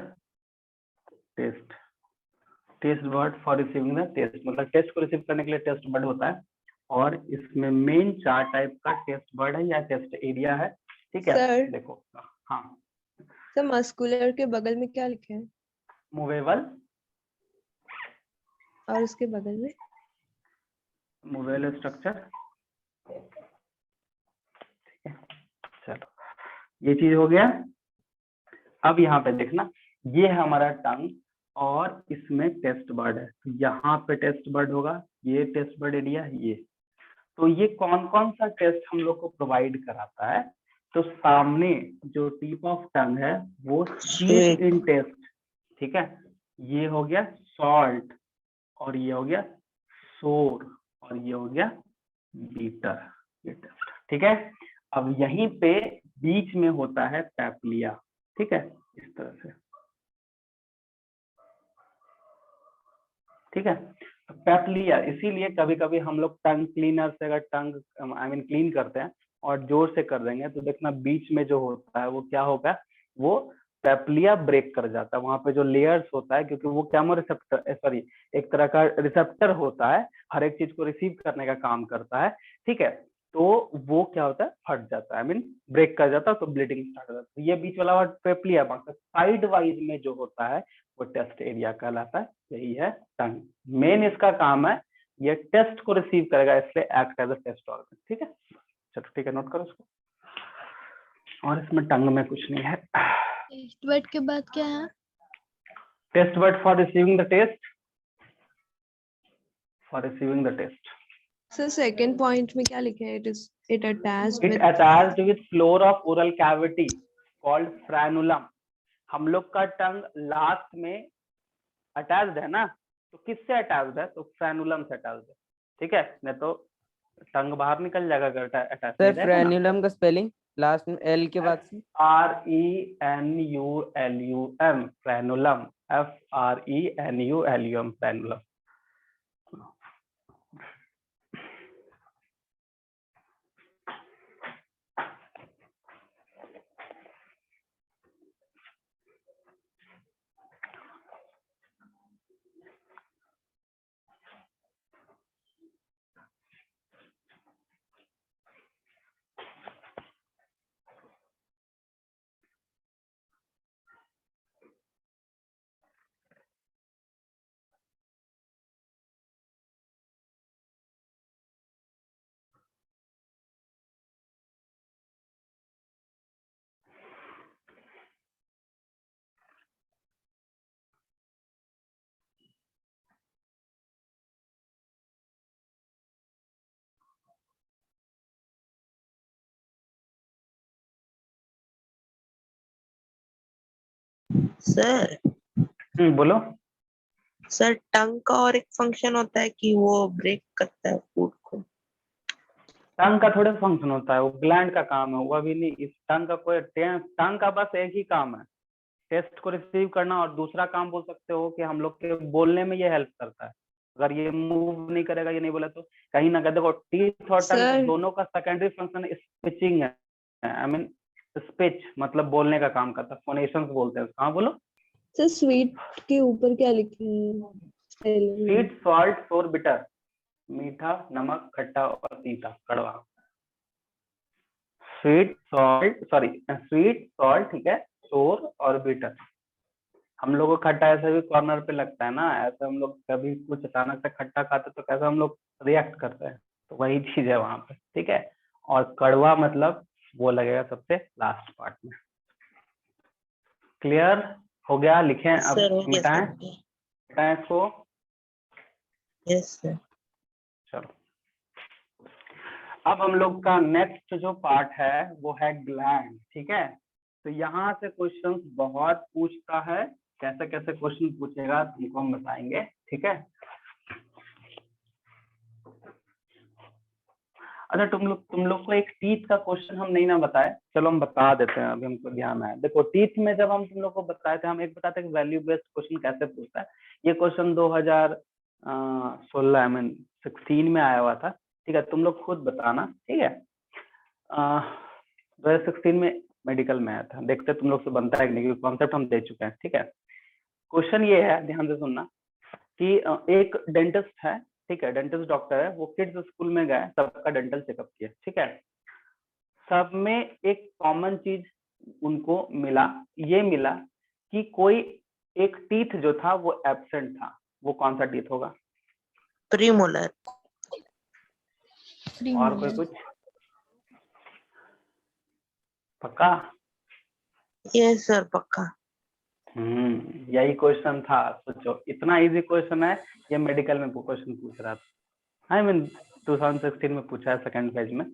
taste bud for receiving the taste, मतलब test को receive करने के लिए taste bud होता है। और इसमें मेन 4 टाइप का टेस्ट बड है या टेस्ट एरिया है, ठीक है। सर, देखो, हाँ सर मस्कुलर के बगल में क्या लिखे हैं मूवेबल, और उसके बगल में मूवेबल स्ट्रक्चर, ठीक है। चलो ये चीज हो गया। अब यहाँ पे देखना, ये है हमारा टंग और इसमें टेस्ट बर्ड है। तो यहाँ पे टेस्ट बर्ड होगा, ये टेस्ट बर्ड एरिया, ये। तो ये कौन कौन सा टेस्ट हम लोग को प्रोवाइड कराता है, तो सामने जो टिप ऑफ टंग है वो चीफ इन टेस्ट, ठीक है। ये हो गया सॉल्ट, और ये हो गया सोर, और ये हो गया बीटर, ये टेस्ट, ठीक है। अब यहीं पे बीच में होता है पैप्लिया, ठीक है, इस तरह से, ठीक है। पैप्लिया इसीलिए कभी कभी हम लोग टंग क्लीनर से अगर टंग क्लीन करते हैं और जोर से कर देंगे तो देखना बीच में जो होता है वो क्या होगा, वो पैप्लिया ब्रेक कर जाता है, वहां पे जो लेयर्स होता है, क्योंकि वो केमोरिसेप्टर सॉरी एक तरह का रिसेप्टर होता है, हर एक चीज को रिसीव करने का काम करता है, ठीक है, तो वो क्या होता है, फट जाता है, ब्रेक कर जाता है, तो ब्लीडिंग स्टार्ट हो जाता है। ये बीच वाला पैप्लिया, साइड वाइज में जो होता है वो टेस्ट एरिया कहलाता है, यही है टंग। मेन इसका काम है ये टेस्ट को रिसीव करेगा, इसलिए act as a taste organ, ठीक है। चलो ठीक है, नोट करो इसको, और इसमें टंग में कुछ नहीं है। टेस्ट वर्ड के बाद क्या है? Taste word for receiving the taste, for receiving the taste. Sir second point में क्या लिखा है? It attached it attached with floor of oral cavity called frenulum. हम लोग का टंग लास्ट में अटैच्ड है ना, तो किससे अटैच्ड है, तो फ्रेनुलम से अटैच्ड है, ठीक है, नहीं तो टंग बाहर निकल जाएगा अगर अटैच सर फ्रेन्युलम का स्पेलिंग लास्ट में एल के बाद से RENULUM, frenulum, FRENULUM, frenulum. Sir बोलो। सर टंग का और एक फंक्शन होता है कि वो ब्रेक करता है फूड को। टंग का थोड़ा फंक्शन होता है, वो ग्लैंड का काम है, वो भी नहीं, इस टंग का कोई टंग का बस एक ही काम है, टेस्ट को रिसीव करना, और दूसरा काम बोल सकते हो कि हम लोग के बोलने में ये हेल्प करता है। अगर ये मूव नहीं करेगा, ये नहीं बोला तो कहीं ना कहीं देखो, टीथ और टंग सर दोनों का सेकेंडरी फंक्शन स्पीचिंग है, स्पीच मतलब बोलने का काम करता है, फोनेशंस बोलते हैं। हाँ बोलो। सर स्वीट के ऊपर क्या लिखे हैं? स्वीट, सॉल्ट, सोर, बिटर, मीठा, नमक, खट्टा और तीता, कड़वा। स्वीट सॉल्ट, ठीक है, सोर और बिटर। हम लोग को खट्टा ऐसे भी कॉर्नर पे लगता है ना, ऐसे हम लोग कभी कुछ अचानक से खट्टा खाते तो कैसे हम लोग रिएक्ट करते हैं, तो वही चीज है वहां पे, ठीक है। और कड़वा मतलब वो लगेगा सबसे लास्ट पार्ट में। क्लियर हो गया? लिखें अब, सर हो गया सर। मिटाएं इसको। Yes sir. चलो अब हम लोग का नेक्स्ट जो पार्ट है वो है ग्लैंड, ठीक है। तो यहाँ से क्वेश्चंस बहुत पूछता है, कैसे कैसे क्वेश्चन पूछेगा तुमको हम बताएंगे, ठीक है। अच्छा तुम लोग को एक टीथ का क्वेश्चन हम नहीं ना बताए, चलो हम बता देते हैं, अभी हमको ध्यान आया। देखो टीथ में जब हम तुम लोग को बताए थे, हम एक बताते हैं वैल्यू बेस्ड क्वेश्चन कैसे पूछता है। ये क्वेश्चन 2016 16 में आया हुआ था, ठीक है, तुम लोग खुद बताना, ठीक है। 2016 में मेडिकल में आया था, देखते तुम लोग से बनता है कि नहीं, क्योंकि कॉन्सेप्ट हम दे चुके हैं, ठीक है। क्वेश्चन ये है, ध्यान से सुनना, कि एक डेंटिस्ट है, ठीक है, डेंटिस्ट डॉक्टर है, वो किड्स स्कूल में गए, सबका डेंटल चेकअप किया, ठीक है। सब में एक कॉमन चीज उनको मिला, ये मिला कि कोई एक टीथ जो था वो एब्सेंट था। वो कौन सा टीथ होगा? प्रीमोलर। और कोई कुछ? पक्का? यस सर पक्का। यही क्वेश्चन था। सोचो इतना इजी क्वेश्चन है, ये मेडिकल में क्वेश्चन पूछ रहा था, 2016 में पूछा है सेकंड फेज में,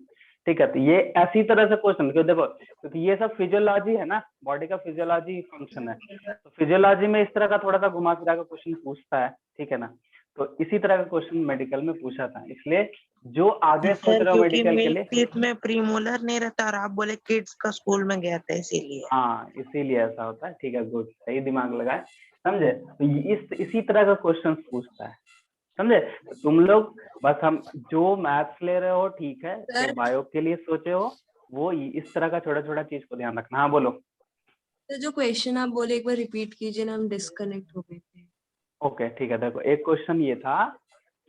ठीक है। तो ये ऐसी तरह से क्वेश्चन, क्यों देखो, क्योंकि ये सब फिजियोलॉजी है ना, बॉडी का फिजियोलॉजी फंक्शन है, तो फिजियोलॉजी में इस तरह का थोड़ा सा घुमा फिरा का क्वेश्चन पूछता है, ठीक है ना। तो इसी तरह का क्वेश्चन मेडिकल में पूछा था, इसलिए जो आगे सोच सर रहे हो क्योंकि मेडिकल के मिल्क लिए, टीथ में प्रीमोलर नहीं रहता और आप बोले किड्स का स्कूल में गया था इसीलिए। हाँ इसीलिए ऐसा होता है। ठीक है, गुड, सही दिमाग लगाए, समझे। तो इसी तरह का क्वेश्चन पूछता है, समझे। तो तुम लोग बस, हम जो मैथ्स ले रहे हो ठीक है, जो बायो के लिए सोचे हो वो इस तरह का छोटा छोटा चीज को ध्यान रखना। हाँ बोलो। तो जो क्वेश्चन आप बोले एक बार रिपीट कीजिए ना, हम डिस्कनेक्ट हो गए थे। ओके ठीक है, देखो एक क्वेश्चन ये था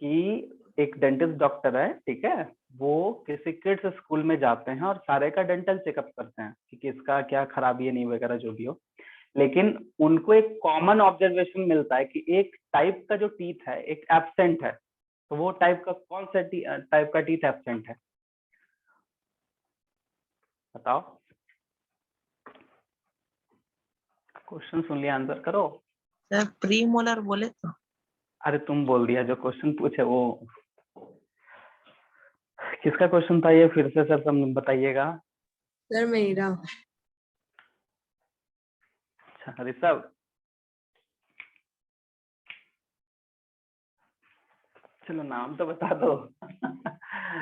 कि एक डेंटिस्ट डॉक्टर है, ठीक है, वो किसी किड्स स्कूल में जाते हैं और सारे का डेंटल चेकअप करते हैं कि किसका क्या खराबी है नहीं वगैरह जो भी हो, लेकिन उनको एक कॉमन ऑब्जर्वेशन मिलता है कि एक टाइप का जो टीथ है एक एब्सेंट है। तो वो टाइप का कौन सा टाइप का टीथ एब्सेंट है, बताओ। क्वेश्चन सुन लिया, आंसर करो। सर प्रीमोलर बोले तो। अरे तुम बोल दिया, जो क्वेश्चन पूछे वो किसका क्वेश्चन था ये, फिर से सर तुम बताइएगा। सर मेरा। अच्छा ऋषभ, चलो नाम तो बता दो।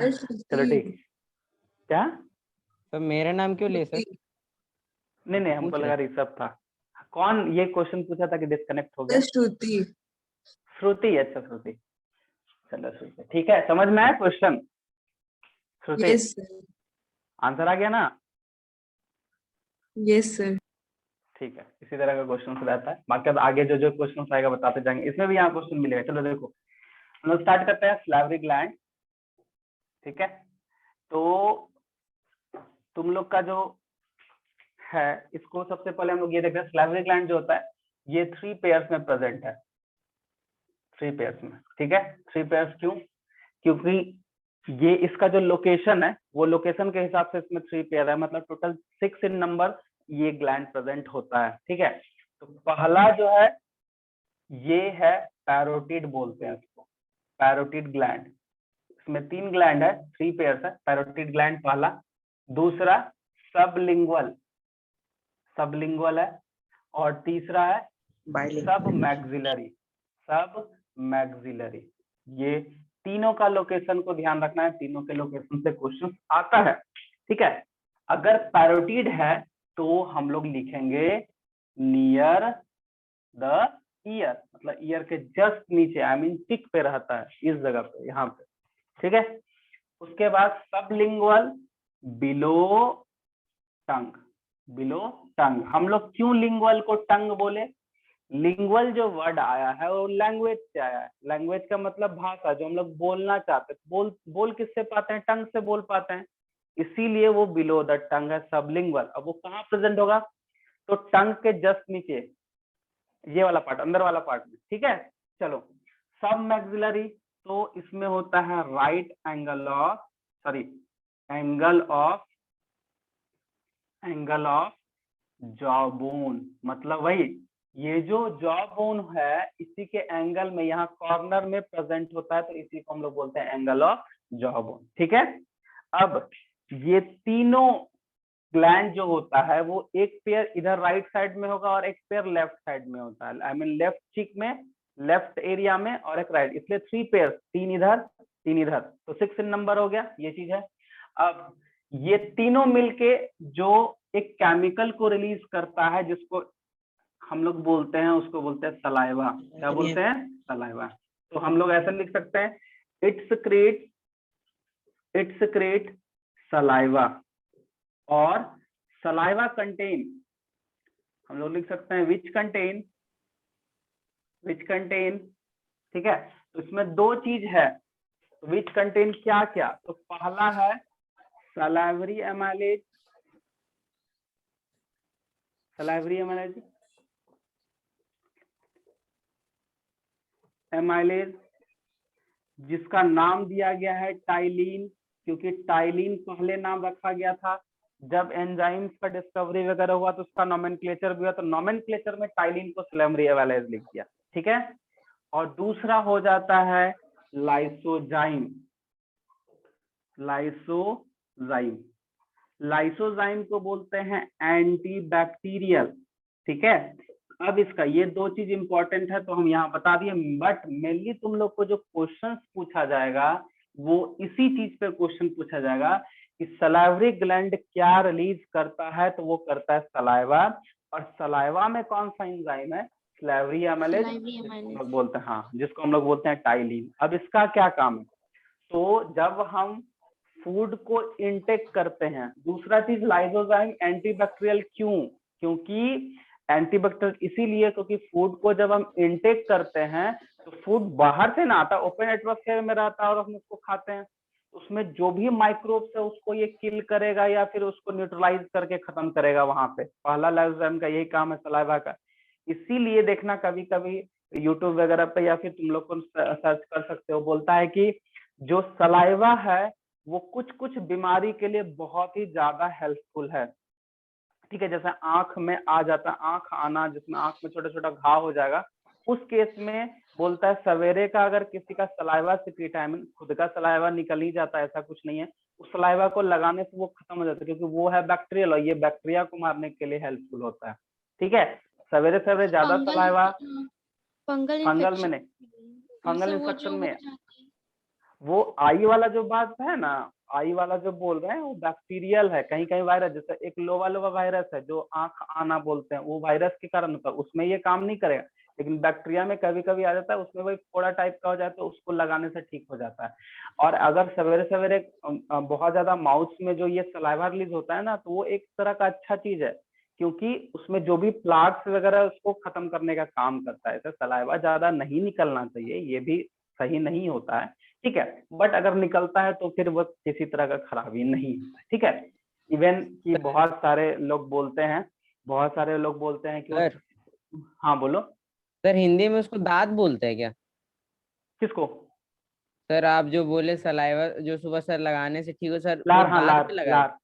चलो ठीक। क्या? तो मेरा नाम क्यों ले सर? नहीं हमको पूछ लगा ऋषभ था। कौन ये क्वेश्चन पूछा था कि डिस्कनेक्ट हो गया? श्रुति। श्रुति, अच्छा श्रुति, चलो श्रुति ठीक है, समझ में आया क्वेश्चन? श्रुति यस सर। आंसर आ गया ना? Yes sir. ठीक है, इसी तरह का क्वेश्चन रहता है। बाकी अब आगे जो जो क्वेश्चन आएगा बताते जाएंगे, इसमें भी यहाँ क्वेश्चन मिलेगा। चलो देखो, हम लोग स्टार्ट करते हैं सलाइवरी ग्लैंड, ठीक है। तो तुम लोग का जो है, इसको सबसे पहले हम लोग ये देखते हैं, सलाइवरी ग्लैंड जो होता है ये 3 पेयर्स में प्रेजेंट है, 3 पेयर्स में, ठीक है। 3 पेयर्स क्यों? क्योंकि ये इसका जो लोकेशन है वो लोकेशन के हिसाब से इसमें 3 पेयर है, मतलब टोटल 6 इन नंबर ये ग्लैंड प्रेजेंट होता है, ठीक है। तो पहला जो है ये है पैरोटिड बोलते हैं इसको, पैरोटिड ग्लैंड। इसमें 3 ग्लैंड है, 3 पेयर्स है। पैरोटिड ग्लैंड पहला, दूसरा सबलिंगुअल, सबलिंगुअल है, और तीसरा है सब मैक्सिलरी, सब मैक्सिलरी। ये तीनों का लोकेशन को ध्यान रखना है, तीनों के लोकेशन से क्वेश्चन आता है, ठीक है। अगर पैरोटिड है तो हम लोग लिखेंगे नियर द ईयर, मतलब ईयर के जस्ट नीचे, आई मीन टिक पे रहता है, इस जगह पे, यहाँ पे, ठीक है। उसके बाद सबलिंगुअल बिलो टंग, बिलो टंग। हम लोग क्यों लिंगुअल को टंग बोले? लिंगुअल जो वर्ड आया है वो लैंग्वेज से आया है। लैंग्वेज का मतलब भाषा, जो हम लोग बोलना चाहते हैं, बोल किससे पाते हैं? टंग से बोल पाते हैं, इसीलिए वो बिलो द टंग है, सबलिंगुअल। अब वो कहाँ प्रेजेंट होगा? तो टंग के जस्ट नीचे, ये वाला पार्ट, अंदर वाला पार्ट में, ठीक है। चलो, सब मैक्सिलरी, तो इसमें होता है right angle of, sorry, angle of jaw bone, मतलब वही ये जो जॉ बोन है इसी के एंगल में यहाँ कॉर्नर में प्रेजेंट होता है, तो इसी को हम लोग बोलते हैं एंगल ऑफ जॉ बोन, ठीक है। अब ये तीनों ग्लैंड जो होता है वो एक पेयर इधर राइट साइड में होगा और एक पेयर लेफ्ट साइड में होता है, आई मीन लेफ्ट चीक में, लेफ्ट एरिया में, और एक राइट, इसलिए 3 पेयर, 3 इधर 3 इधर, तो 6 इन नंबर हो गया, ये चीज है। अब ये तीनों मिलके जो एक केमिकल को रिलीज करता है जिसको हम लोग बोलते हैं, उसको बोलते हैं सलाइवा। क्या बोलते हैं? सलाइवा। तो हम लोग ऐसा लिख सकते हैं, इट्स क्रिएट सलाइवा, और सलाइवा कंटेन, हम लोग लिख सकते हैं विच कंटेन, ठीक है। तो इसमें 2 चीज है, तो विच कंटेन क्या क्या? तो पहला है सलाइवरी एमाइलेज, एमाइलेज जिसका नाम दिया गया है टाइलिन, क्योंकि टाइलिन पहले नाम रखा गया था। जब एंजाइम्स का डिस्कवरी वगैरह हुआ तो उसका नोमेनक्लेचर भी हुआ, तो नोमेनक्लेचर में टाइलिन को सलाइवरी एमाइलेज लिख दिया, ठीक है। और दूसरा हो जाता है लाइसोजाइम, लाइसोजाइम को बोलते हैं एंटीबैक्टीरियल, ठीक है। अब इसका ये दो चीज इंपॉर्टेंट है तो हम यहाँ बता दिए, बट मेनली तुम लोग को जो क्वेश्चन पूछा जाएगा वो इसी चीज पे क्वेश्चन पूछा जाएगा कि सलाइवरी ग्लैंड क्या रिलीज करता है, तो वो करता है सलाइवा। और सलाइवा में कौन सा एंजाइम है? सलाइवरी एमाइलेज, Salivary लोग बोलते हैं, हाँ, जिसको हम लोग बोलते हैं टाइलिन। अब इसका क्या काम है? तो जब हम फूड को इनटेक करते हैं, दूसरा चीज लाइसोजाइम एंटीबैक्टीरियल, क्यों? क्योंकि एंटीबैक्टीरियल इसीलिए क्योंकि फूड को जब हम इनटेक करते हैं तो फूड बाहर से ना आता, ओपन एटमॉस्फेयर में रहता है और हम उसको खाते हैं, उसमें जो भी माइक्रोब्स है उसको ये किल करेगा या फिर उसको न्यूट्रलाइज करके खत्म करेगा वहां पे। पहला लाइसोजाइम का यही काम है सलाइवा का। इसीलिए देखना कभी कभी यूट्यूब वगैरह पे या फिर तुम लोग को सर्च कर सकते हो, बोलता है कि जो सलाइवा है वो कुछ कुछ बीमारी के लिए बहुत ही ज्यादा हेल्पफुल है। ठीक है, जैसे आंख में आ जाता है, आंख आना, जिसमें आंख में छोटा छोटा घाव हो जाएगा, उस केस में बोलता है सवेरे का अगर किसी का सलाइवा सिक्रीट है, खुद का सलाइवा निकल ही जाता है, ऐसा कुछ नहीं है, उस सलाइवा को लगाने से वो खत्म हो जाता है, क्योंकि वो है बैक्टीरियल और ये बैक्टीरिया को मारने के लिए हेल्पफुल होता है। ठीक है, सवेरे सवेरे ज्यादा सलाइवा, फंगल फंगल में नहीं, फंगल इन्फेक्शन में वो आई वाला जो बात है ना, आई वाला जो बोल रहे हैं वो बैक्टीरियल है, कहीं कहीं वायरस, जैसे एक लोवा वायरस है जो आंख आना बोलते हैं, वो वायरस के कारण होता है, उसमें ये काम नहीं करेगा। लेकिन बैक्टीरिया में कभी कभी आ जाता है, उसमें वही फोड़ा टाइप का हो जाता है, उसको लगाने से ठीक हो जाता है। और अगर सवेरे सवेरे बहुत ज्यादा माउथ में जो ये सलाइवा रिलीज होता है ना, तो वो एक तरह का अच्छा चीज है, क्योंकि उसमें जो भी प्लाग्स वगैरह उसको खत्म करने का काम करता है। तो सलाइवा ज्यादा नहीं निकलना चाहिए, ये भी सही नहीं होता है। ठीक है, बट अगर निकलता है तो फिर वो किसी तरह का खराबी नहीं होता है। ठीक है, इवन कि बहुत सारे लोग बोलते हैं, बहुत सारे लोग बोलते हैं कि सर, हाँ बोलो। सर हिंदी में उसको दांत बोलते हैं क्या? किसको? सर आप जो बोले सलाइवा जो सुबह सर लगाने से ठीक हो, सर वो लार, हाँ दांत लार, पे लगाया,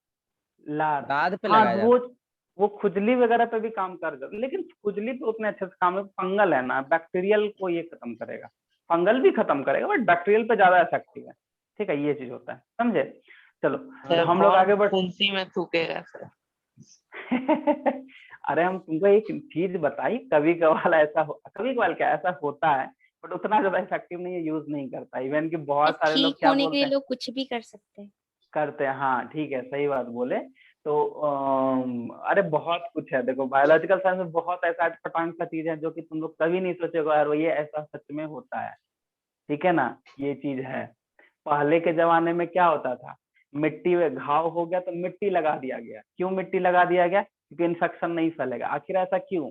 लार दांत पे हाँ, लगाया जाता वो खुजली वगैरह पे भी काम कर जाता है, लेकिन खुजली पे उतने अच्छे से काम है, फंगल है ना, बैक्टीरियल को ये खत्म करेगा, फंगल भी खत्म करेगा बट बैक्टीरियल पे ज्यादा इफेक्टिव है। ठीक है, ये चीज होता है, समझे? चलो सर हम लोग आगे बढ़ फुंसी में थूकेगा सर। अरे हम तुमको एक चीज बताई, कभी कभार ऐसा कभी कभार क्या ऐसा होता है, बट उतना ज्यादा इफेक्टिव नहीं है, यूज नहीं करता। इवन कि बहुत सारे लोग ठीक क्या होने के बोलते लिए हैं, लोग कुछ भी कर सकते हैं। करते हैं, हाँ ठीक है, सही बात बोले। तो अरे बहुत कुछ है, देखो बायोलॉजिकल साइंस में बहुत ऐसा अटपटांग सा चीज है जो कि तुम लोग कभी नहीं सोचेगा यार वो ये ऐसा सच में होता है। ठीक है ना, ये चीज है। पहले के जमाने में क्या होता था, मिट्टी में घाव हो गया तो मिट्टी लगा दिया गया। क्यों मिट्टी लगा दिया गया? क्योंकि इन्फेक्शन नहीं फैलेगा। आखिर ऐसा क्यों?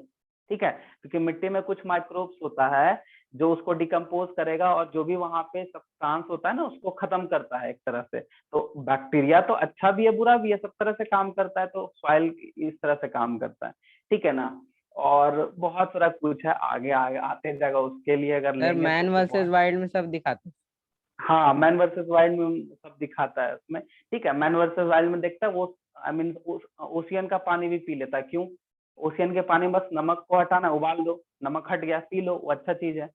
ठीक है, क्योंकि मिट्टी में कुछ माइक्रोब्स होता है जो उसको डिकम्पोज करेगा और जो भी वहां पे सब्सटेंस होता है ना उसको खत्म करता है एक तरह से। तो बैक्टीरिया तो अच्छा भी है बुरा भी है, सब तरह से काम करता है, तो सॉइल इस तरह से काम करता है। ठीक है ना, और बहुत सारा कुछ है, आगे आगे आते जाएगा, उसके लिए अगर सर लेंगे मैन तो वर्सेस बहुत। वाइल्ड में सब दिखाते हैं। हाँ, मैन वर्सेस वाइल्ड में सब दिखाता है उसमें। ठीक है, मैन वर्सेस वाइल्ड में देखता है वो, आई मीन ओशियन का पानी भी पी लेता है। क्यों? ओशियन के पानी में बस नमक को हटाना, उबाल दो, नमक हट गया, पी लो, वो अच्छा चीज है।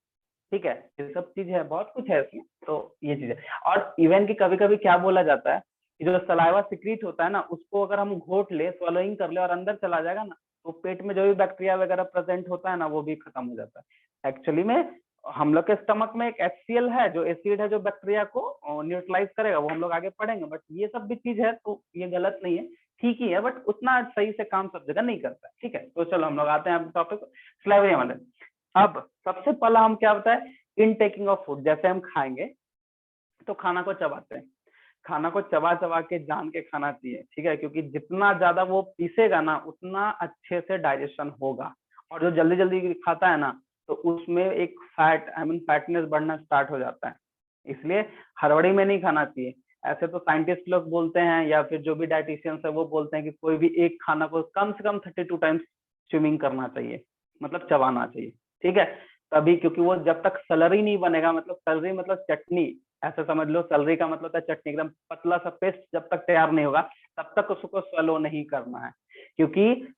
ठीक है, ये सब चीज है, बहुत कुछ है इसमें, तो ये चीज है। और इवन की कभी कभी क्या बोला जाता है कि जो सलाइवा सिक्रीट होता है ना, उसको अगर हम घोट ले, स्वलोइंग कर ले और अंदर चला जाएगा ना, तो पेट में जो भी बैक्टीरिया वगैरह प्रेजेंट होता है ना वो भी खत्म हो जाता है। एक्चुअली में हम लोग के स्टमक में एक HCl है जो एसिड है जो बैक्टीरिया को न्यूट्रलाइज करेगा, वो हम लोग आगे पढ़ेंगे। बट ये सब भी चीज है तो ये गलत नहीं है, ठीक ही है, बट उतना सही से काम सब जगह नहीं करता है। ठीक है, तो चलो हम लोग आते हैं टॉपिक स्लेवरी वाले। अब सबसे पहला हम क्या बताए, इन टेकिंग ऑफ फूड, जैसे हम खाएंगे तो खाना को चबाते हैं, खाना को चबा चबा के जान के खाना चाहिए। ठीक है, क्योंकि जितना ज्यादा वो पीसेगा ना उतना अच्छे से डाइजेशन होगा। और जो जल्दी जल्दी खाता है ना तो उसमें एक फैट, आई मीन फैटनेस बढ़ना स्टार्ट हो जाता है। इसलिए हड़बड़ी में नहीं खाना चाहिए। ऐसे तो साइंटिस्ट लोग बोलते हैं या फिर जो भी डाइटिशियंस है वो बोलते हैं कि कोई भी एक खाना को कम से कम 32 टाइम्स स्विमिंग करना चाहिए, मतलब चबाना चाहिए। ठीक है, तभी, क्योंकि वो जब तक सलरी नहीं बनेगा, मतलब सलरी मतलब चटनी, ऐसा समझ लो, सलरी का मतलब है चटनी, एकदम पतला सा पेस्ट जब तक तैयार नहीं होगा तब तक उसको स्वेलो नहीं करना है। क्योंकि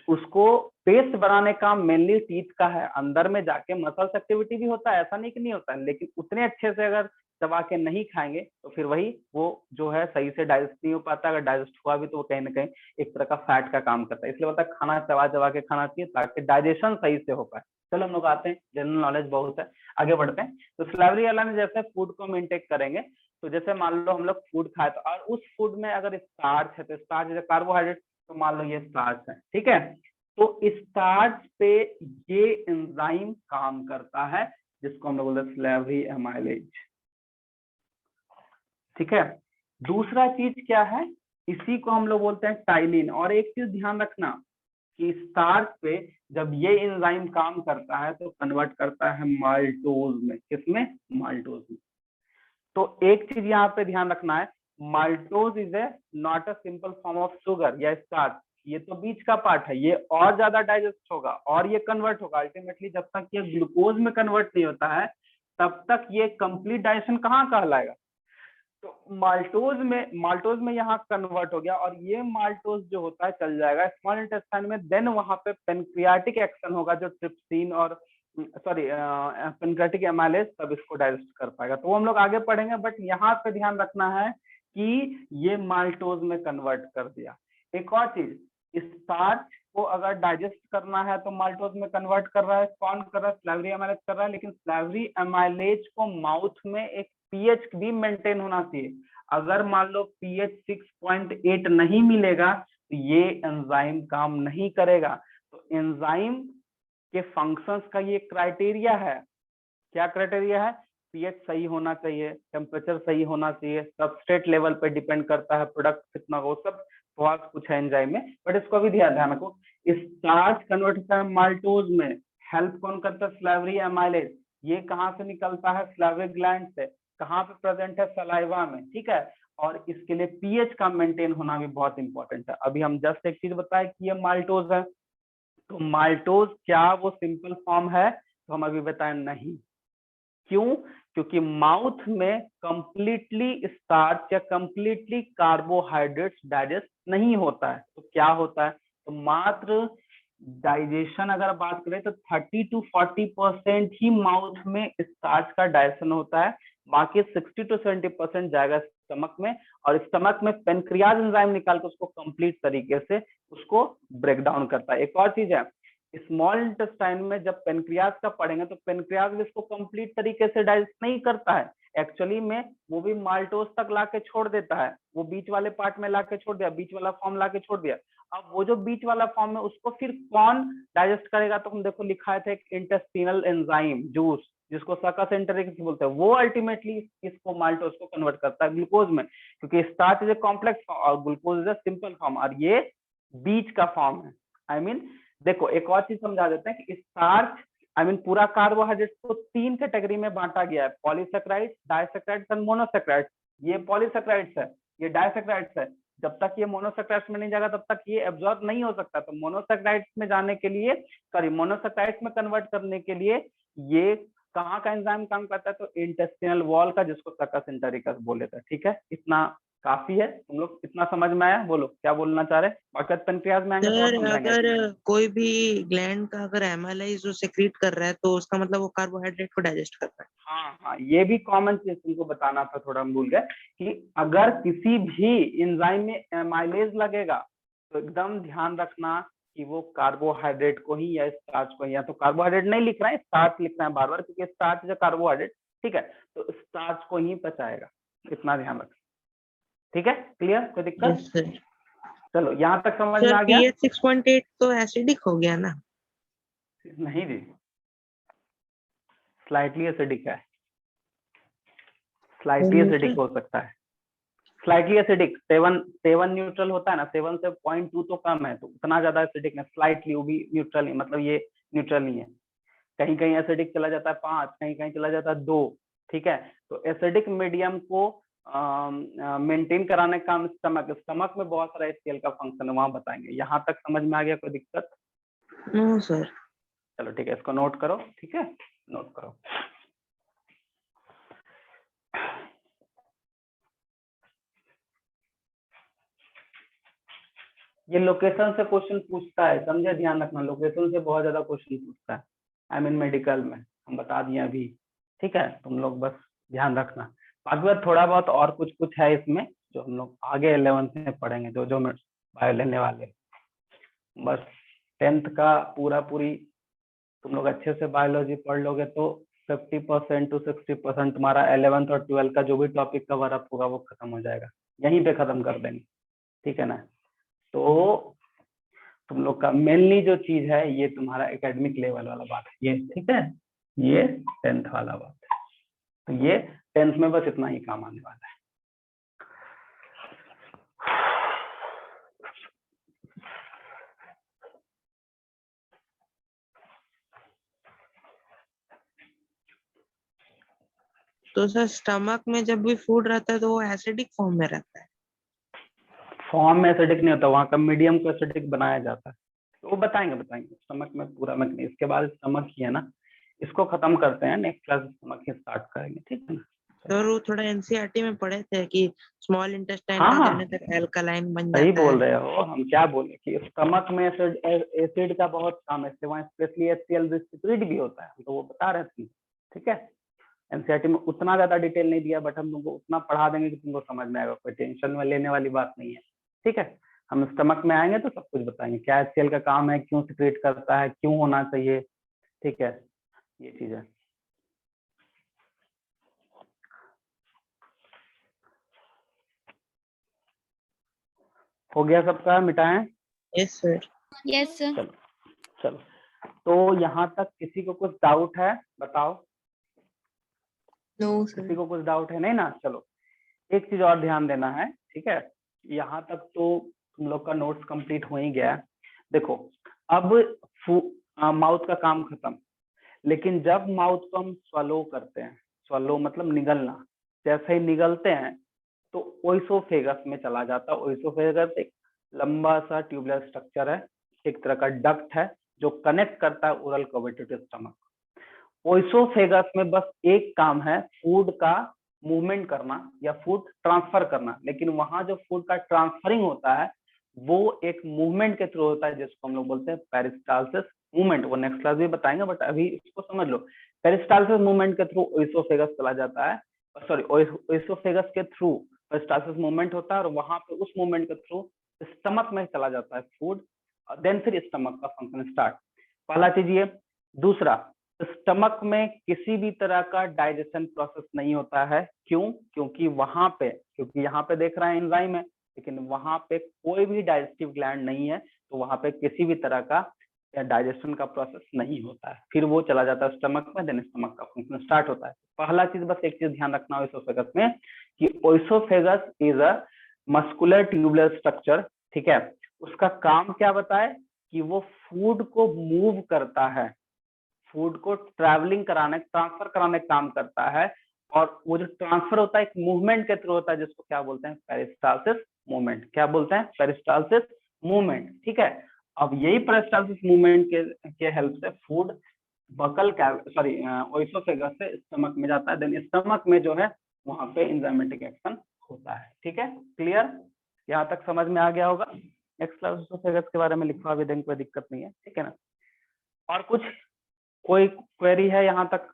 उसको पेस्ट बनाने का मेनली टीथ का है, अंदर में जाके मसल्स एक्टिविटी भी होता है, ऐसा नहीं कि नहीं होता है, लेकिन उतने अच्छे से अगर चबा के नहीं खाएंगे तो फिर वही वो जो है सही से डाइजेस्ट नहीं हो पाता। अगर डाइजेस्ट हुआ भी तो वो कहीं ना कहीं एक तरह का फैट का काम करता है। इसलिए बोलता है खाना चबा चबा के खाना चाहिए ताकि डाइजेशन सही से हो पाए। चलो हम लोग आते हैं, जनरल नॉलेज बहुत है, आगे बढ़ते हैं। तो स्लेवरी वाला में जैसे फूड को हम इंटेक करेंगे, तो जैसे मान लो हम लोग फूड खाए तो और उस फूड में अगर स्टार्च है तो स्टार्च जैसे कार्बोहाइड्रेट, तो मान लो ये स्टार्च है, ठीक है। तो स्टार्च पे ये एंजाइम काम करता है जिसको हम लोग बोलते हैं स्लेवरी एमाइलेज, ठीक है। दूसरा चीज क्या है, इसी को हम लोग बोलते हैं टाइलिन। और एक चीज ध्यान रखना कि स्टार्च पे जब ये एंजाइम काम करता है तो कन्वर्ट करता है माल्टोज में। किसमें? माल्टोज में। तो एक चीज यहाँ पे ध्यान रखना है, maltose is a not a simple form of sugar या स्टार्च, ये तो बीच का पार्ट है, ये और ज्यादा डाइजेस्ट होगा और ये कन्वर्ट होगा। अल्टीमेटली जब तक ये ग्लूकोज में कन्वर्ट नहीं होता है तब तक ये कंप्लीट डाइजेशन कहाँ कहलाएगा। तो माल्टोज में यहाँ कन्वर्ट हो गया और ये माल्टोज जो होता है चल जाएगा स्मॉल इंटेस्टाइन में। देन वहां पे पेनक्रियाटिक एक्शन होगा जो ट्रिप्सिन और पेनक्रियाटिक एमाइलेज तब इसको डाइजेस्ट कर पाएगा। तो वो हम लोग आगे पढ़ेंगे, बट यहाँ पे ध्यान रखना है कि ये माल्टोज में कन्वर्ट कर दिया। एक और चीज, स्टार्च को अगर डाइजेस्ट करना है तो माल्टोज में कन्वर्ट कर रहा है। कौन कर रहा है? स्लेवरी एमाइलेज कर रहा है। लेकिन स्लेवरी एमाइलेज को माउथ में एक पीएच भी मेंटेन होना चाहिए। अगर मान लो पीएच 6.8 नहीं मिलेगा तो ये एंजाइम काम नहीं करेगा। तो एंजाइम के फंक्शंस का ये क्राइटेरिया है। क्या क्राइटेरिया है? पीएच सही होना चाहिए, टेम्परेचर सही होना चाहिए, सबस्ट्रेट लेवल पे डिपेंड करता है प्रोडक्ट कितना हो, सब बहुत कुछ है एंजाइम में, बट इसको भी ध्यान रखो। स्टार्च कन्वर्ट होता है माल्टोज में, हेल्प कौन करता है? Slavery amylase. ये कहाँ से निकलता है? स्लेवरी ग्लैंड से। कहाँ पे प्रेजेंट है? सलाइवा में, ठीक है। और इसके लिए पीएच का मेंटेन होना भी बहुत इंपॉर्टेंट है। अभी हम जस्ट एक चीज बताए कि ये माल्टोज है, तो माल्टोज क्या वो सिंपल फॉर्म है? तो हम अभी बताएं नहीं। क्यों? क्योंकि माउथ में कंप्लीटली स्टार्च या कंप्लीटली कार्बोहाइड्रेट्स डाइजेस्ट नहीं होता है। तो क्या होता है? तो मात्र डाइजेशन अगर बात करें तो 30 to 40% ही माउथ में स्टार्च का डाइजेशन होता है, बाकी 60 to 70% जाएगा स्टमक में, और स्टमक में पेनक्रियाज एंजाइम निकाल के उसको कंप्लीट तरीके से उसको ब्रेक डाउन करता है। एक और चीज है, स्मॉल इंटेस्टाइन में जब पेनक्रियाज का पढ़ेंगे तो पेनक्रियाज भी इसको कंप्लीट तरीके से डाइजेस्ट नहीं करता है। एक्चुअली में वो भी माल्टोज तक लाके छोड़ देता है, वो बीच वाले पार्ट में लाके छोड़ दिया, बीच वाला फॉर्म लाके छोड़ दिया। अब वो जो बीच वाला फॉर्म है उसको फिर कौन डाइजेस्ट करेगा? तो हम देखो लिखा है एक इंटेस्टिनल एंजाइम जूस, जिसको सकस एंटेरिक बोलते हैं, वो अल्टीमेटली इसको माल्टोज को कन्वर्ट करता है ग्लूकोज में, क्योंकि starch is a complex form और glucose is a simple form, और ये बीच का फॉर्म है। आई मीन देखो एक और चीज समझा देते हैं कि स्टार्च पूरा कार्बोहाइड्रेट को 3 कैटेगरी में बांटा गया है, पॉलीसेक्राइड्स, डाइसेक्राइड्स और मोनोसेक्राइड्स। ये पॉलीसेक्राइड्स है, ये डाइसेक्राइड्स है। जब तक ये मोनोसेक्राइड्स में नहीं जाएगा तब तक ये एब्जॉर्ब नहीं हो सकता। तो मोनोसेक्राइड्स में जाने के लिए, मोनोसेक्राइड्स में कन्वर्ट करने के लिए ये कहाँ का एंजाइम काम करता है? तो इंटेस्टिनल वॉल का, जिसको सकस एंटेरिकस बोले थे। ठीक है, इतना काफी है। तुम लोग इतना समझ में आया? बोलो क्या बोलना चाह रहे? बाकी पेनक्रियाज में आएंगे तो और सर समझाएंगे। अगर कोई भी ग्लैंड का अगर एमाइलेज जो सेक्रेट कर रहा है तो उसका मतलब वो कार्बोहाइड्रेट को डाइजेस्ट कर रहा है। हाँ, ये भी कॉमन चीज तुमको बताना था, थोड़ा हम भूल गए कि अगर किसी भी एंजाइम में एमाइलेज लगेगा तो एकदम ध्यान रखना कि वो कार्बोहाइड्रेट को ही या स्टार्च को ही, या तो कार्बोहाइड्रेट नहीं लिख रहा है, स्टार्च लिखना है बार बार, क्योंकि स्टार्च जो कार्बोहाइड्रेट, ठीक है, तो स्टार्च को ही पचाएगा। इतना ध्यान रखना, ठीक है? क्लियर? कोई दिक्कत? Yes sir. चलो यहाँ तक समझ में सर आ गया? पीएच 6.8 तो एसिडिक हो गया ना? नहीं जी, स्लाइटली एसिडिक है, स्लाइटली एसिडिक हो सकता है। स्लाइटली एसिडिक 7 न्यूट्रल होता है ना, 7 से 0.2 तो कम है, तो उतना ज्यादा एसिडिक नहीं, स्लाइटली, वो भी न्यूट्रल ही, मतलब ये न्यूट्रल ही है। कहीं कहीं एसिडिक चला जाता है 5, कहीं कहीं चला जाता है 2, ठीक है। तो एसिडिक मीडियम को मेंटेन कराने का स्टमक में बहुत सारा एचसीएल का फंक्शन है, वहां बताएंगे। यहाँ तक समझ में आ गया? कोई दिक्कत? No sir. चलो ठीक है, इसको नोट करो, ठीक है, नोट करो। ये लोकेशन से क्वेश्चन पूछता है, समझे? ध्यान रखना, लोकेशन से बहुत ज्यादा क्वेश्चन पूछता है। मेडिकल में हम बता दिए अभी, ठीक है, तुम लोग बस ध्यान रखना। बाकी बात थोड़ा बहुत और कुछ कुछ है इसमें जो हम लोग आगे 11th में पढ़ेंगे, जो जो बायो लेने वाले। बस 10th का पूरी तुम लोग अच्छे से बायोलॉजी पढ़ लोगे तो 50% to 60% तुम्हारा 11th और 12th का जो भी टॉपिक कवर अप होगा वो खत्म हो जाएगा, यहीं पे खत्म कर देंगे, ठीक है ना। तो तुम लोग का मेनली जो चीज है ये तुम्हारा एकेडमिक लेवल वाला बात है ये, ठीक है, ये 10th वाला बात है। तो ये 10th में बस इतना ही काम आने वाला है। तो सर स्टमक में जब भी फूड रहता है तो वो एसिडिक फॉर्म में रहता है? फॉर्म में एसिडिक नहीं होता, वहां का मीडियम को एसिडिक बनाया जाता है, तो वो बताएंगे स्टमक में पूरा मैकेनिज्म। इसके बाद स्टमक ही है ना, इसको खत्म करते हैं, नेक्स्ट क्लास स्टमक ही स्टार्ट करेंगे, ठीक है ना। सर वो थोड़ा एनसीईआरटी में पढ़े थे कि स्मॉल इंटेस्टाइन हाँ, में हाँ। जाने तक एल्कलाइन बन सही जाता बोल है। रहे हो, हम क्या बोले कि स्टमक में एसिड का बहुत काम है, इसलिए वहाँ स्पेशली HCl रिस्ट्रिक्टेड भी होता है, तो वो बता रहे थे, ठीक है। एनसीईआरटी में उतना ज्यादा डिटेल नहीं दिया, बट हम तुमको उतना पढ़ा देंगे कि तुमको समझ में आएगा, कोई टेंशन में लेने वाली बात नहीं है, ठीक है। हम स्टमक में आएंगे तो सब कुछ बताएंगे, क्या HCl का काम है, क्यों सिक्रेट करता है, क्यों होना चाहिए, ठीक है, ये चीज है। हो गया सबका, मिटाएं? Yes sir. Yes sir. चलो चलो, तो यहाँ तक किसी को कुछ डाउट है बताओ? नो किसी सर। को कुछ डाउट है? नहीं ना। चलो एक चीज और ध्यान देना है, ठीक है। यहाँ तक तो तुम लोग का नोट्स कंप्लीट हो ही गया है। देखो अब माउथ का काम खत्म, लेकिन जब माउथ को हम स्वलो करते हैं, स्वलो मतलब निगलना, जैसे ही निगलते हैं तो ओइसोफेगस में चला जाता है। ओइसोफेगस एक लंबा सा ट्यूबुलर स्ट्रक्चर है, एक तरह का डक्ट है जो कनेक्ट करता है oral cavity to stomach. Oesophagus में बस एक काम है, फूड का मूवमेंट करना या फूड ट्रांसफर करना, लेकिन वहां जो फूड का ट्रांसफरिंग होता है वो एक मूवमेंट के थ्रू होता है, जिसको हम लोग बोलते हैं पेरिस्टालसिस मूवमेंट। वो नेक्स्ट क्लास भी बताएंगे, बट अभी इसको समझ लो। पेरिस्टालसिस मूवमेंट के थ्रू ओइसोफेगस चला जाता है, सॉरी ओइसोफेगस के थ्रू पेरिस्टालसिस मूवमेंट होता है, और वहां पे उस मूवमेंट के थ्रू स्टमक में चला जाता है फूड, देन फिर स्टमक का फंक्शन स्टार्ट। पहला चीज ये। दूसरा, स्टमक में किसी भी तरह का डाइजेशन प्रोसेस नहीं होता है। क्यों? क्योंकि वहां पे, क्योंकि यहाँ पे देख रहे हैं एंजाइम है, लेकिन वहां पे कोई भी डाइजेस्टिव ग्लैंड नहीं है, तो वहां पे किसी भी तरह का डाइजेशन का प्रोसेस नहीं होता है। फिर वो चला जाता है स्टमक में, देन स्टमक का फंक्शन स्टार्ट होता है। पहला चीज बस एक चीज ध्यान रखना ओइसोफेगस में कि oesophagus is a muscular tubular structure, ठीक है। उसका काम क्या बताए कि वो फूड को मूव करता है, फूड को ट्रैवलिंग कराने, ट्रांसफर कराने का काम करता है, और वो जो ट्रांसफर होता है एक मूवमेंट के थ्रू होता है, जिसको क्या बोलते हैं? Peristalsis movement. क्या बोलते हैं? पेरिस्टालसिस मूवमेंट, ठीक है। अब यही पेरिस्टालसिस मूवमेंट के हेल्प से फूड बकल सॉरी ओइसोफेगस से स्टमक में जाता है, देन स्टमक में जो है वहां पे एंजाइमेटिक एक्शन होता है, ठीक है। क्लियर? यहाँ तक समझ में आ गया होगा। नेक्स्ट क्लास ओइसोफेगस के बारे में लिखवा भी देंगे, कोई दिक्कत नहीं है, ठीक है ना। और कुछ कोई क्वेरी है यहाँ तक?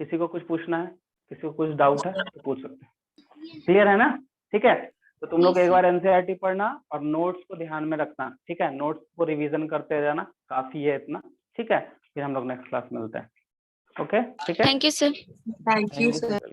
किसी को कुछ पूछना है, किसी को कुछ डाउट है तो पूछ सकते हैं। क्लियर है ना? ठीक है। तो तुम लोग एक बार एनसीईआरटी पढ़ना और नोट्स को ध्यान में रखना, ठीक है। नोट्स को रिवीजन करते जाना, काफी है इतना, ठीक है। फिर हम लोग नेक्स्ट क्लास मिलते हैं। ओके, ठीक है। Thank you sir. Thank you sir.